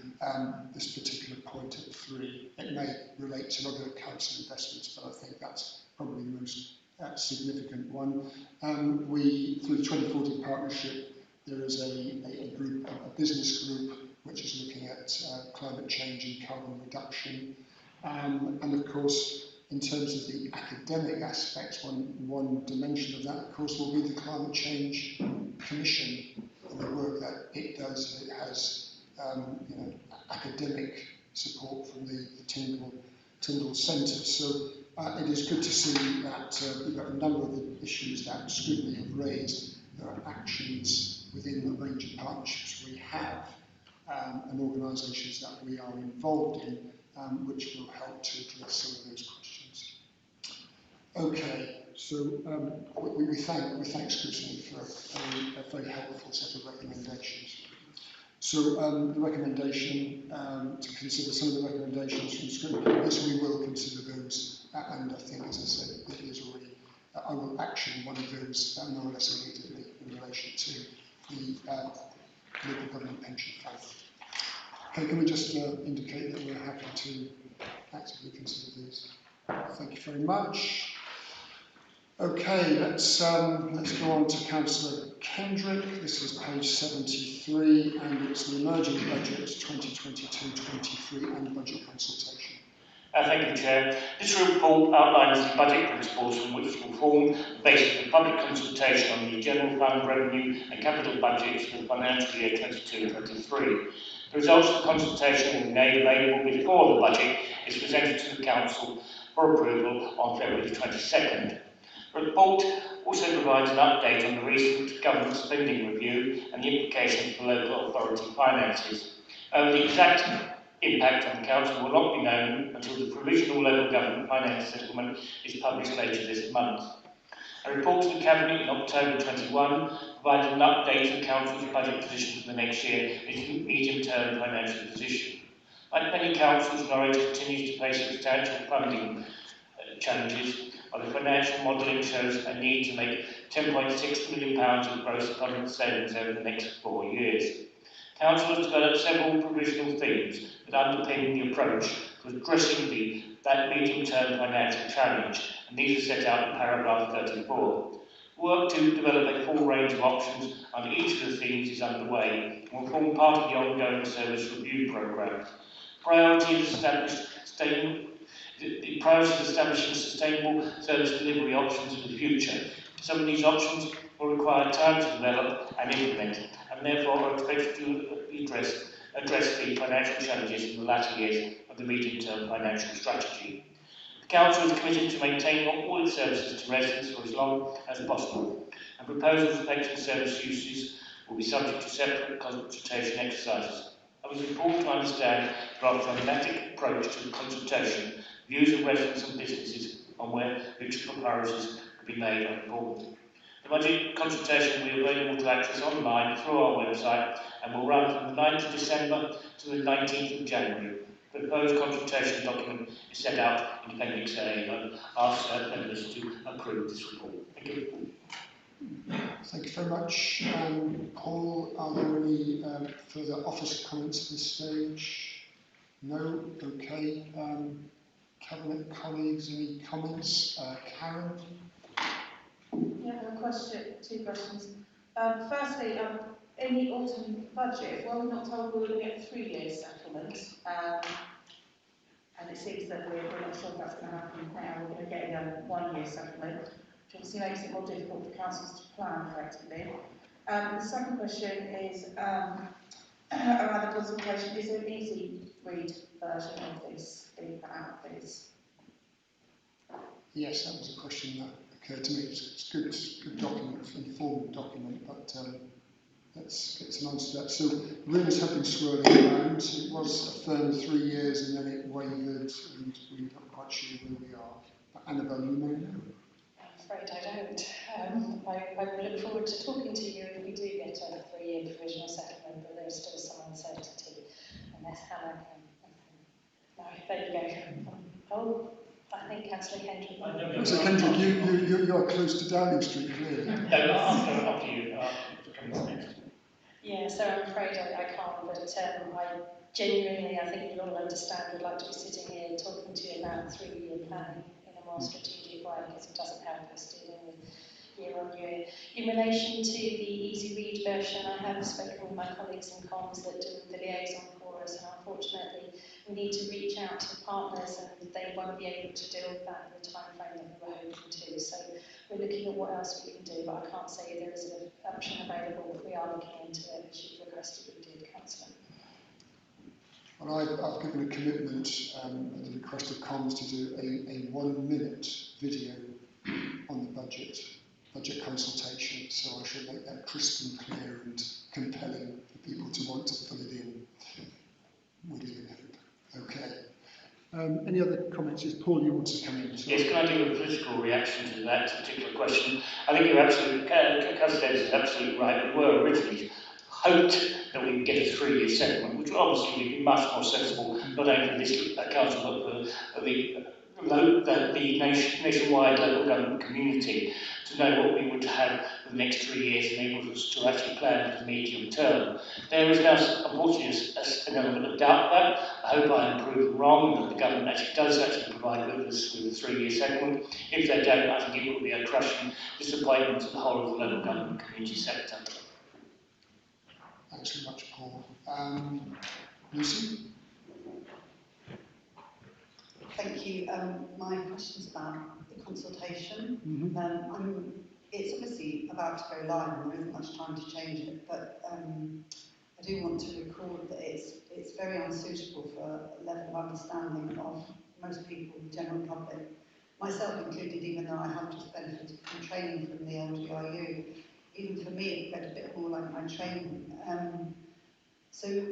this particular point at 3. It may relate to other council investments, but I think that's probably the most significant one. Through the 2040 partnership, there is a group, a business group, which is looking at climate change and carbon reduction. And of course, in terms of the academic aspects, one dimension of that, of course, will be the Climate Change Commission and the work that it does. It has academic support from the Tyndall Centre. So it is good to see that a number of the issues that scrutiny have raised, there are actions within the range of partnerships we have and organisations that we are involved in, which will help to address some of those questions. Okay, so we thank scrutiny for a very helpful set of recommendations. So the recommendation to consider some of the recommendations from scrutiny, yes, we will consider those, and I think, as I said, it is already, I will action one of those more or less immediately in relation to the local government pension fund. Okay, can we just indicate that we're happy to actively consider these? Thank you very much. Okay, let's go on to Councillor Kendrick. This is page 73, and it's the emerging budget 2022-23 and budget consultation. Thank you, Chair. This report outlines the budget principles from which will form the basis of the public consultation on the general fund revenue and capital budgets for the financial year 22-23. The results of the consultation will be made available before the budget is presented to the Council for approval on February 22nd. The report also provides an update on the recent government spending review and the implications for local authority finances. The exact impact on the Council will not be known until the provisional local government finance settlement is published later this month. A report to the Cabinet in October 21 provided an update to the Council's budget position for the next year, its medium-term financial position. Like many councils, Norwich continues to face substantial funding challenges, while the financial modelling shows a need to make £10.6 million of gross economic savings over the next 4 years. Council has developed several provisional themes that underpin the approach to addressing that medium-term financial challenge, and these are set out in paragraph 34. Work to develop a full range of options under each of the themes is underway and will form part of the ongoing service review programme. Priorities establishing sustainable service delivery options for the future. Some of these options will require time to develop and implement, and therefore are expected to address the financial challenges in the latter years of the medium-term financial strategy. The Council is committed to maintaining all its services to residents for as long as possible, and proposals affecting service uses will be subject to separate consultation exercises. It was important to understand that our pragmatic approach to the consultation, views of residents and businesses on where future priorities could be made are important. The budget consultation will be available to access online through our website and will run from the 9th of December to the 19th of January. The proposed consultation document is set out in Appendix A, and I ask members to approve this report. Thank you. Thank you very much. Paul, are there any further office comments at this stage? No? Okay. Cabinet colleagues, any comments? Karen? Yeah, a question, two questions. Firstly, in the autumn budget, were we not told we were going to get a 3-year settlement? And it seems that we're not sure if that's going to happen now. We're going to get a 1-year settlement, which obviously makes it more difficult for councils to plan effectively. The second question is around the consultation. Is there an easy read version of this being put out, please? Yes, that was a question that occurred to me. It's good document, informed document, but let's get some answer to that. So rumours have been swirling around. It was a firm 3 years and then it wavered, and we're not quite sure where we are. But Annabelle, you may know. I'm afraid I don't. I look forward to talking to you if we do get a 3-year provisional settlement, but there's still some uncertainty. Unless Hannah can. No, there you go. Oh, I think Councillor Kendrick. So Kendrick, you are close to Downing Street, clearly. No, after you. Next. Yeah, so I'm afraid I can't, but I genuinely, I think you all understand, would like to be sitting here talking to you about 3-year planning in a more strategic way, because it doesn't help us dealing with year on year. In relation to the easy read version, I have spoken with my colleagues in comms that do the liaison for us, and unfortunately we need to reach out to partners and they won't be able to deal with that in the time frame that we were hoping to. So we're looking at what else we can do, but I can't say there is an option available, but we are looking into it, as you've requested we did, Councillor. Well, I've given a commitment at the request of comms to do a 1-minute video on the budget consultation, so I shall make that crisp and clear and compelling for people to want to fill it in with you. Okay. Any other comments? Yes, Paul, you want to come in? Yes, can I give a political reaction to that particular question? I think you're absolutely, Councillor Davis is absolutely right. We were originally hoped that we would get a 3-year settlement, which would obviously be much more sensible, not only for this council, but for the nationwide local government community, to know what we would have for the next 3 years and enable us to actually plan for the medium term. There is now, unfortunately, an element of doubt that. I hope I am proven wrong, that the government does provide us with a 3-year settlement. If they don't, I think it will be a crushing disappointment to the whole of the local government community sector. Thanks very much, Paul. Lucy? Thank you. My question's about the consultation. It's obviously about to go live and there isn't much time to change it, but I do want to record that it's very unsuitable for a level of understanding of most people, the general public, myself included, even though I have just benefited from training from the LGIU. Even for me, it read a bit more like my training. And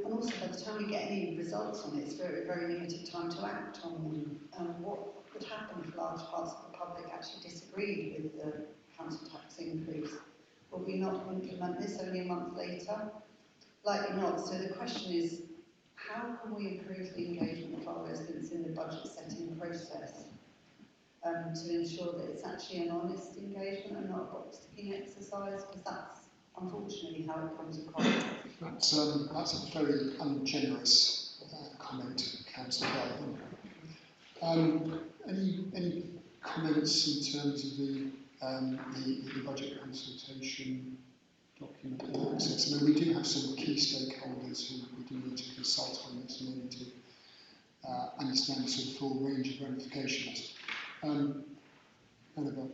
also by the time we get any results on it, it's very, very limited time to act on them. What would happen if large parts of the public actually disagreed with the council tax increase? Will we not implement this only a month later? Likely not. So the question is, how can we improve the engagement of our residents in the budget setting process to ensure that it's actually an honest engagement and not a box-ticking exercise? Because that's unfortunately how it comes across. That's a very ungenerous comment, Councillor Galvin. Any comments in terms of the budget consultation document in that sense? I mean, we do have some key stakeholders who we do need to consult on this and we need to understand the sort of full range of ramifications. Annabelle.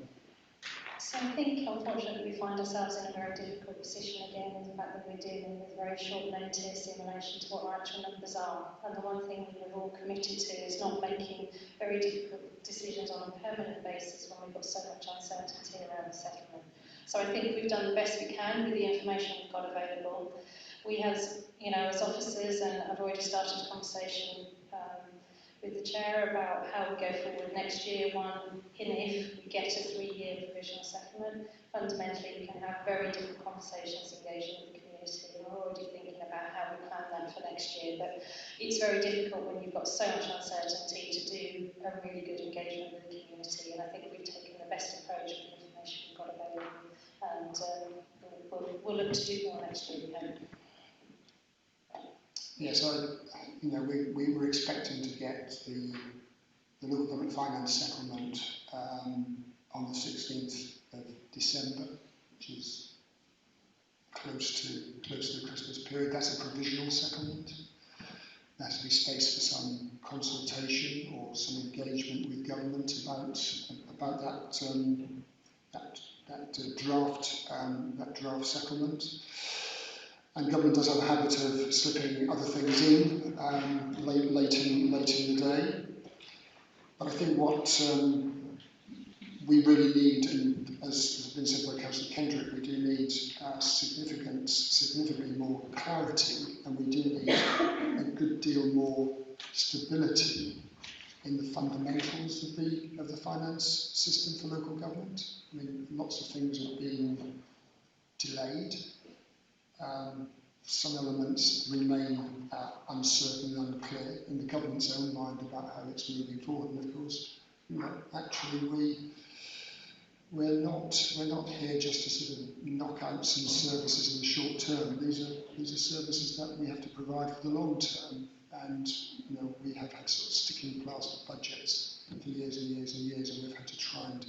So I think, unfortunately, we find ourselves in a very difficult position again with the fact that we're dealing with very short notice in relation to what our actual numbers are. And the one thing we're all committed to is not making very difficult decisions on a permanent basis when we've got so much uncertainty around the settlement. So I think we've done the best we can with the information we've got available. We as officers, and I've already started a conversation with the Chair about how we go forward next year. If we get a 3-year provisional settlement, fundamentally we can have very different conversations engaging with the community. And we're already thinking about how we plan that for next year. But it's very difficult when you've got so much uncertainty to do a really good engagement with the community. And I think we've taken the best approach with the information we've got available and we'll look to do more next year, we hope. Yes, we were expecting to get the local government finance settlement on the 16th of December, which is close to the Christmas period. That's a provisional settlement. There has to be space for some consultation or some engagement with government about that draft settlement. And government does have a habit of slipping other things in late in the day. But I think what we really need, and as has been said by Councillor Kendrick, we do need significantly more clarity, and we do need a good deal more stability in the fundamentals of the finance system for local government. I mean, lots of things have been delayed. Some elements remain uncertain and unclear in the government's own mind about how it's moving forward. And of course, actually we're not here just to sort of knock out some services in the short term. These are services that we have to provide for the long term. And we have had sort of sticking plaster budgets for years and years and years, and we've had to try and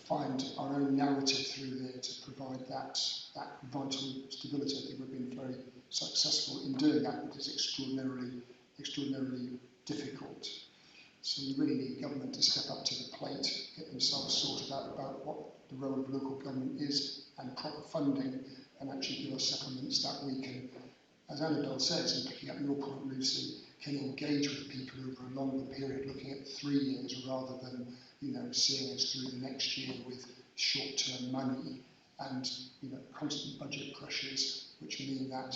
find our own narrative through there to provide that vital stability. I think we've been very successful in doing that, but it's extraordinarily difficult. So we really need government to step up to the plate, get themselves sorted out about what the role of local government is and proper funding, and actually give us settlements that we can, as Annabelle says, and picking up your point, Lucy, can engage with people over a longer period, looking at 3 years rather than seeing us through the next year with short-term money and constant budget pressures, which mean that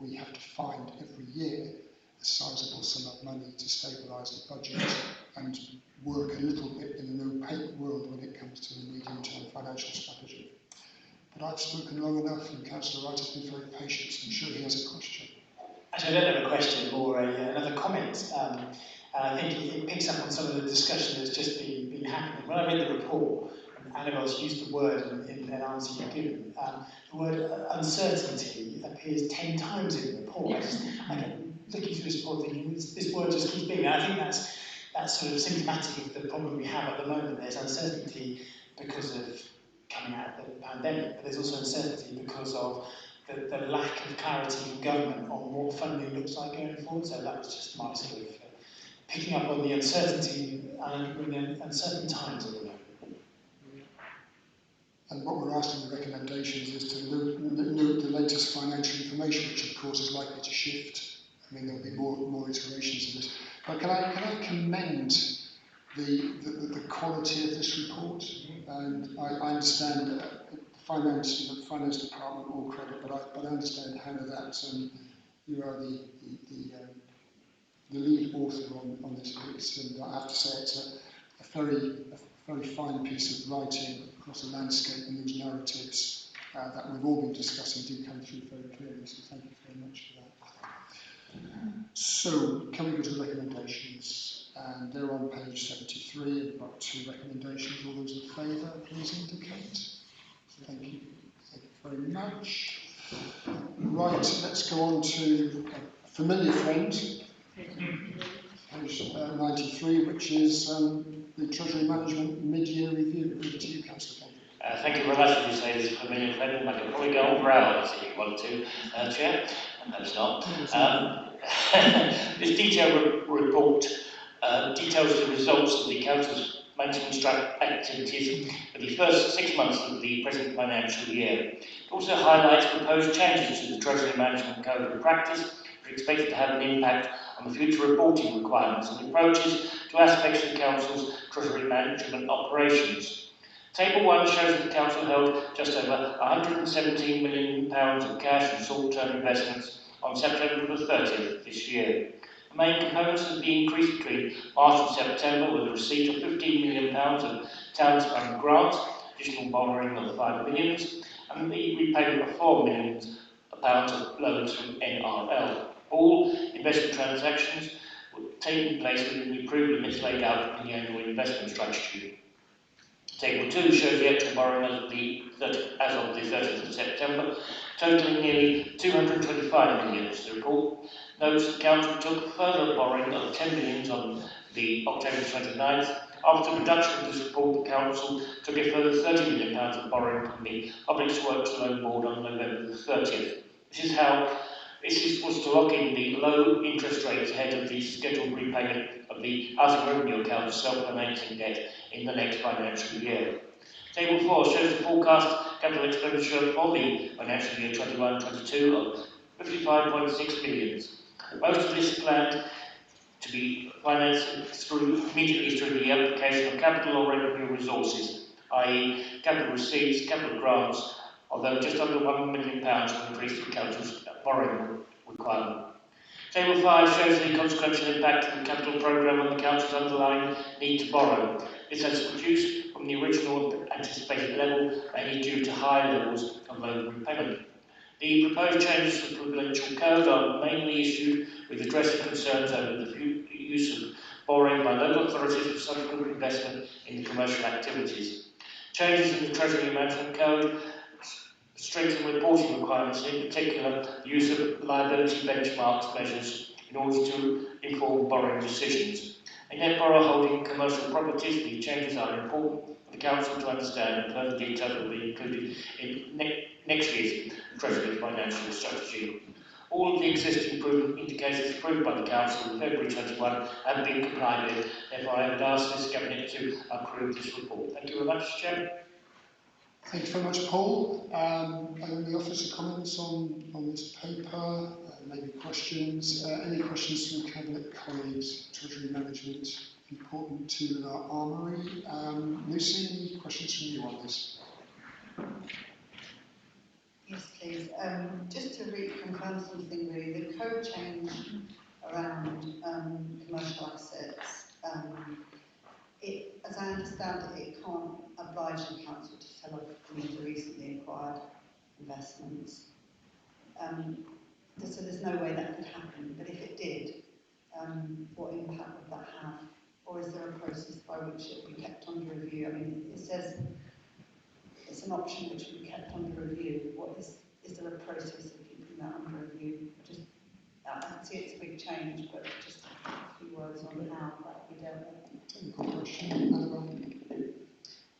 we have to find every year a sizable sum of money to stabilise the budget and work a little bit in an opaque world when it comes to the medium-term financial strategy. But I've spoken long enough, and Councillor Wright has been very patient, so I'm sure he has a question. Actually, I don't have a question, more another comment. And I think it picks up on some of the discussion that's just been happening. When I read the report, and Annabelle's used the word in an answer you've given, the word uncertainty appears 10 times in the report. I get looking through this report thinking, this word just keeps being. And I think that's sort of symptomatic of the problem we have at the moment. There's uncertainty because of coming out of the pandemic, but there's also uncertainty because of the lack of clarity from government on what funding looks like going forward. So that was just my sort of picking up on the uncertainty and the uncertain times at the moment. And what we're asking the recommendations is to note the latest financial information, which of course is likely to shift. I mean, there'll be more iterations of this. But can I commend the quality of this report? And I understand the finance department all credit, but I understand Hannah that you are the lead author on this piece, and I have to say it's a very fine piece of writing across the landscape, and those narratives that we've all been discussing do come through very clearly. So thank you very much for that. So can we go to the recommendations? And they're on page 73. We've got 2 recommendations. All those in favour, please indicate. Thank you. Thank you very much. Right, let's go on to a familiar friend, page 93, which is the Treasury Management Mid-Year Review. Over to you, Councillor Kendrick. Thank you very much. As you say, this is a familiar friend, and I can probably go on for hours if you want to, Chair. Perhaps not. This detailed report details the results of the Council's management activities for the first 6 months of the present financial year. It also highlights proposed changes to the Treasury Management Code of Practice, which are expected to have an impact on the future reporting requirements and approaches to aspects of the Council's Treasury Management operations. Table 1 shows that the Council held just over £117 million of cash and short-term investments on September the 30th this year. The main components of the increase between March and September were the receipt of £15 million of Townsend grants, additional borrowing of £5 million, and the repayment of £4 million of loans from NRL. All investment transactions were taking place within the approved limits laid out in the annual investment strategy. Table 2 shows the actual borrowing as of the 30th of September, totaling nearly 225 million as the report. Notes the Council took further borrowing of 10 million on the October 29th. After the production of this report, the Council took a further £30 million of borrowing from the Public Works Loan Board on November the 30th. This was to lock in the low interest rates ahead of the scheduled repayment of the housing revenue account self-financing debt in the next financial year. Table 4 shows the forecast capital expenditure for the financial year 21-22 of 55.6 million. Most of this is planned to be financed immediately through the application of capital or revenue resources, i.e. capital receipts, capital grants, although just under £1 million will increase the Council's borrowing requirement. Table 5 shows the consequential impact of the capital programme on the Council's underlying need to borrow. This has reduced from the original anticipated level, mainly due to high levels of loan repayment. The proposed changes to the Prudential Code are mainly issued with addressing concerns over the use of borrowing by local authorities for subsequent investment in commercial activities. Changes in the Treasury Management Code strengthen reporting requirements, in particular the use of liability benchmarks measures in order to inform borrowing decisions. In net borrower holding commercial properties, these changes are important for the Council to understand, and further details will be included in next year's Treasury financial strategy. All of the existing improvement indicators approved by the Council in February 21 have been complied with. Therefore, I would ask this Cabinet to approve this report. Thank you very much, Chairman. Thank you very much, Paul. Are there any officer comments on this paper? Maybe questions? Any questions from Cabinet colleagues? Treasury management, important to our armoury. Lucy, any questions from you on this? Yes, please. Just to reconfirm something really, the code change around commercial assets, as I understand it, it can't oblige the Council to sell off any of the recently acquired investments. So there's no way that could happen, but if it did, what impact would that have? Or is there a process by which it would be kept under review? I mean, it says it's an option which would be kept under review. Is there a process of keeping that under review? I can see it's a big change, but just a few words on how that would be dealt with. Good question. Annabelle?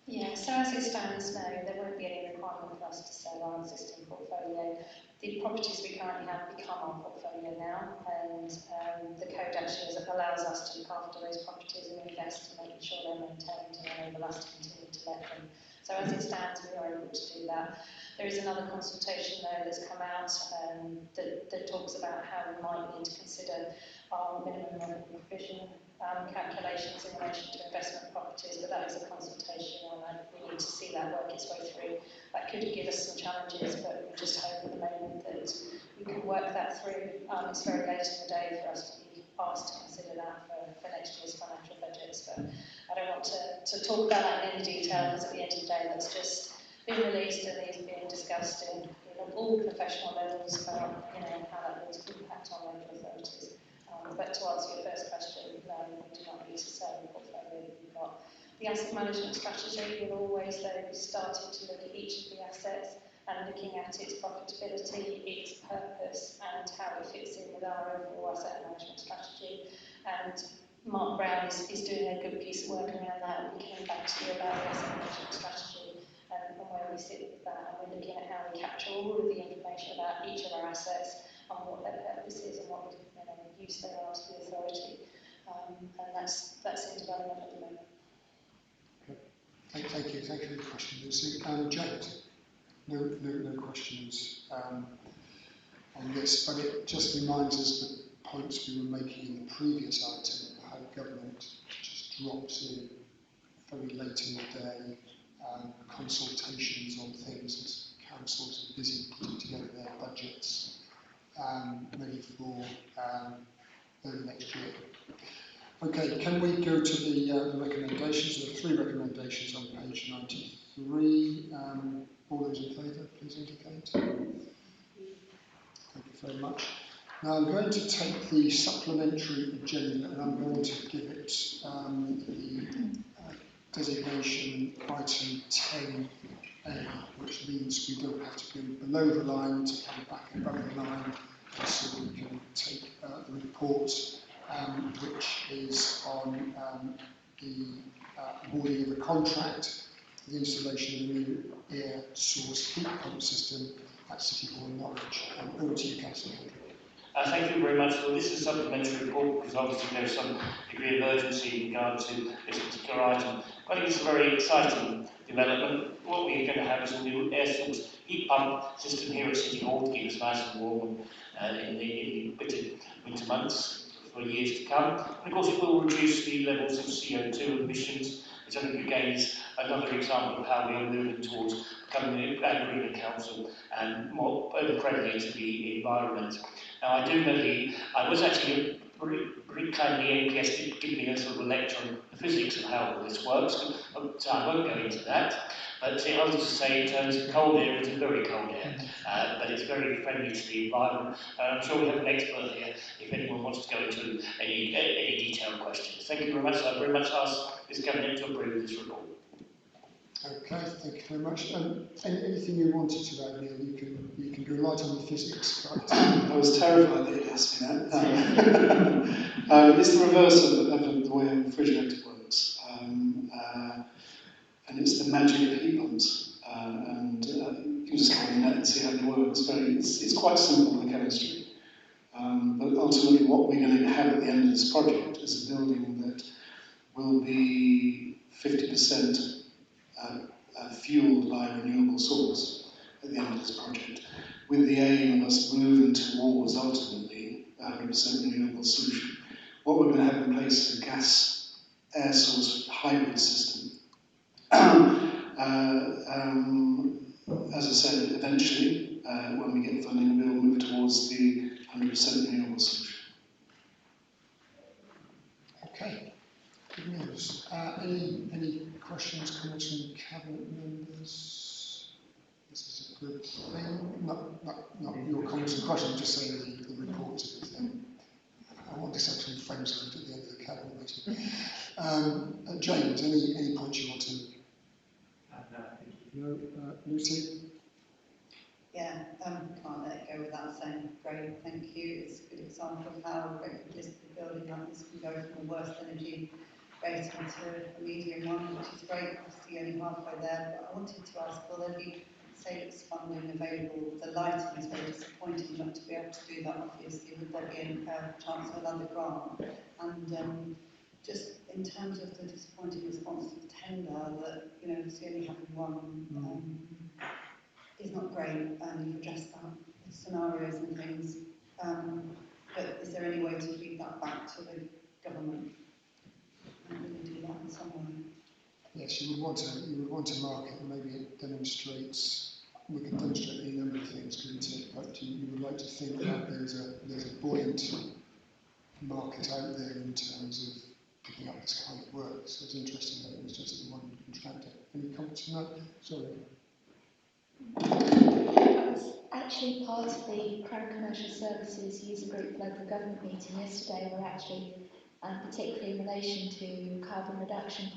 Yeah, so as it stands now, there won't be any requirement for us to sell our existing portfolio. The properties we currently have become our portfolio now, and the code actually allows us to look after those properties and invest in making sure they're maintained and enable us to continue to let them. So as it stands, we are able to do that. There is another consultation though that's come out that talks about how we might need to consider our minimum revenue provision calculations in relation to investment properties, but that is a consultation and we need to see that work its way through. That could give us some challenges, but we just hope at the moment that we can work that through. It's very late in the day for us to be asked to consider that for next year's financial budgets, but I don't want to talk about that in any detail because at the end of the day that's just been released and is being discussed in all professional levels about how that will impact on local authorities. But to answer your first question, no, we do not need to sell the portfolio that we've got. The asset management strategy will always though be starting to look at each of the assets and looking at its profitability, its purpose and how it fits in with our overall asset management strategy. And Mark Brown is doing a good piece of work around that and we came back to you about the asset management strategy and where we sit with that, and we're looking at how we capture all of the information about each of our assets and what their purpose is and what use they are to the authority, and that's in development at the moment. Okay. Thank you for the question, Lucy. Janet, no questions on this, but it just reminds us the points we were making in the previous item, how government just drops in very late in the day, consultations on things as councils are busy putting together their budgets, ready for early next year. Okay, can we go to the recommendations? There are 3 recommendations on page 93. All those in favour, please indicate. Thank you very much. Now I'm going to take the supplementary agenda and I'm going to give it the designation item 10A, which means we don't have to go below the line to come back above the line, so we can take the report, which is on the awarding of a contract for the installation of a new air source heat pump system at City Hall, Norwich. Over to you, Councillor. Thank you very much. Well, this is a supplementary report because obviously there's some degree of urgency in regard to this particular item. I think it's a very exciting development. What we're going to have is a new air source heat pump system here at City Hall to keep us nice and warm in the winter months for years to come. And of course it will reduce the levels of CO2 emissions, which I think again is another example of how we are moving towards becoming a greener council and more friendly to the environment. Now I do know I was actually very kindly NPS did give me a sort of a lecture on the physics of how all this works, so I won't go into that. But I was just say in terms of cold air, it's a very cold air, but it's very friendly to the environment. I'm sure we have an expert here if anyone wants to go into any detailed questions. Thank you very much. I very much ask this Cabinet to approve this report. Okay, thank you very much. Anything you wanted to add, Neil, you can go right on the physics. Right? I was terrified that you asked me that. It's the reverse of the way a refrigerator works. And it's the magic of heat pumps. You can just go on the net and see how they work. It's quite simple, the chemistry. But ultimately what we're going to have at the end of this project is a building that will be 50% fueled by a renewable source at the end of this project, with the aim of us moving towards ultimately a 100% renewable solution. What we're going to have in place is a gas air source hybrid system. As I said, eventually, when we get funding, we'll move towards the 100% renewable solution. Okay, good news. Any questions, comments from Cabinet members? This is a good thing. Not your comments and questions, just saying the report is a good thing. I want this actually frames at the end of the Cabinet meeting. James, any points you want to? No, Lucy? Yeah, can't let it go without saying great, thank you. It's a good example of how a listed building like this can go from the worst energy rating to a medium one, which is great. Obviously only halfway there, but I wanted to ask, will there be savings funding available? The lighting is very disappointing not to be able to do that, obviously. Would there be a chance of another grant? And just in terms of the disappointing response to the tender, that it's only having one is not great, and you've addressed that with scenarios and things. But is there any way to feed that back to the government? And will you do that in some way? Yes, you would want to mark it, and maybe it demonstrates. We can demonstrate any number of things, couldn't it? But you would like to think that there's a buoyant market out there in terms of picking up this kind of work. So it's interesting that it was just the one contractor. Any comments on that? Sorry. I was actually part of the Crown Commercial Services User Group local government meeting yesterday, where actually, particularly in relation to carbon reduction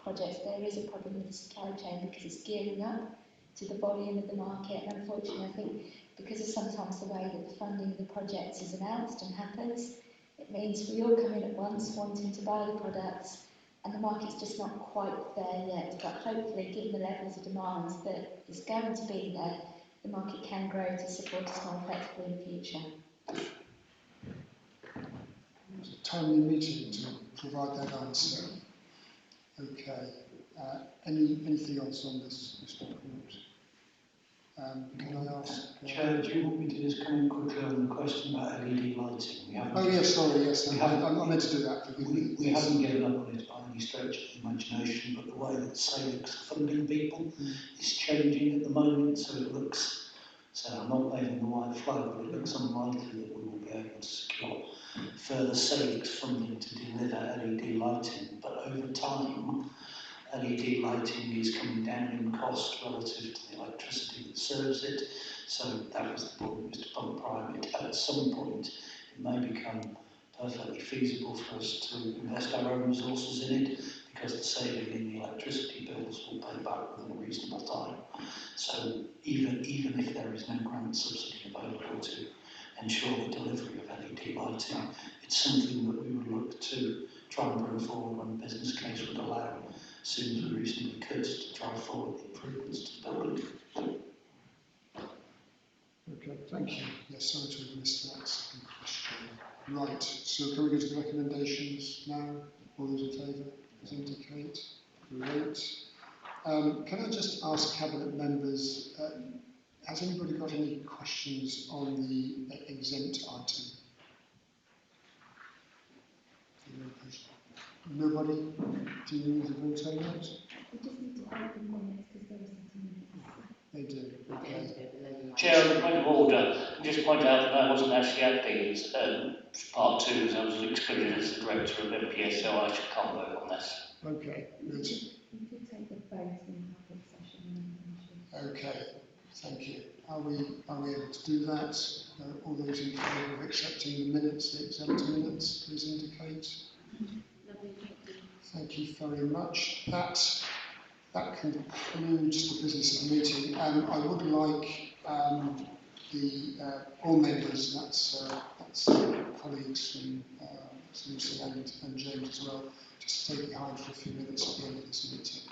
projects, there is a problem with the supply chain because it's gearing up to the volume of the market. And unfortunately, I think because of sometimes the way that the funding of the projects is announced and happens, it means we all come in at once wanting to buy the products, and the market's just not quite there yet. But hopefully, given the levels of demand that is going to be there, the market can grow to support us more effectively in the future. It's a timely meeting to provide that answer. Okay. Anything else on this report? Can I ask? Chair, do you want me to just comment quickly on the question about LED lighting? Yes, sorry, yes. I meant to do that. We haven't given up on it by any stretch of the imagination, but the way that SAIC's funding people is changing at the moment, so it looks, so I'm not waving the white flag, but it looks unlikely that we will be able to secure further SAIC's funding to deliver LED lighting. But over time, LED lighting is coming down in cost relative to the electricity that serves it. So that was the point Mr. Pump Private. At some point, it may become perfectly feasible for us to invest our own resources in it, because the saving in the electricity bills will pay back within a reasonable time. So even if there is no grant subsidy available to ensure the delivery of LED lighting, it's something that we would look to try and bring forward when the business case would allow, as soon as we reasonably could, to drive forward the improvements to the building. Okay, thank you. Yes, sorry to have missed that second question. Right, so can we go to the recommendations now? All those in favour, please indicate. Great. Can I just ask Cabinet members, has anybody got any questions on the exempt item? Nobody? Do you need a vote on that? We just need to open minutes because there are some minutes. They do, okay. Chair, on the point of order, I'll just point out that I wasn't actually at these part 2, as I was excluded as the director of MPS, so I should can't vote on this. Okay, good. We could take the vote in public session. Okay, thank you. Are we able to do that? All those in favour of accepting the minutes, the exempt minutes, please indicate. Lovely, thank you very much. That concludes the business of the meeting. I would like all members, that's colleagues from Lucy and James as well, just to stay behind for a few minutes at the end of this meeting.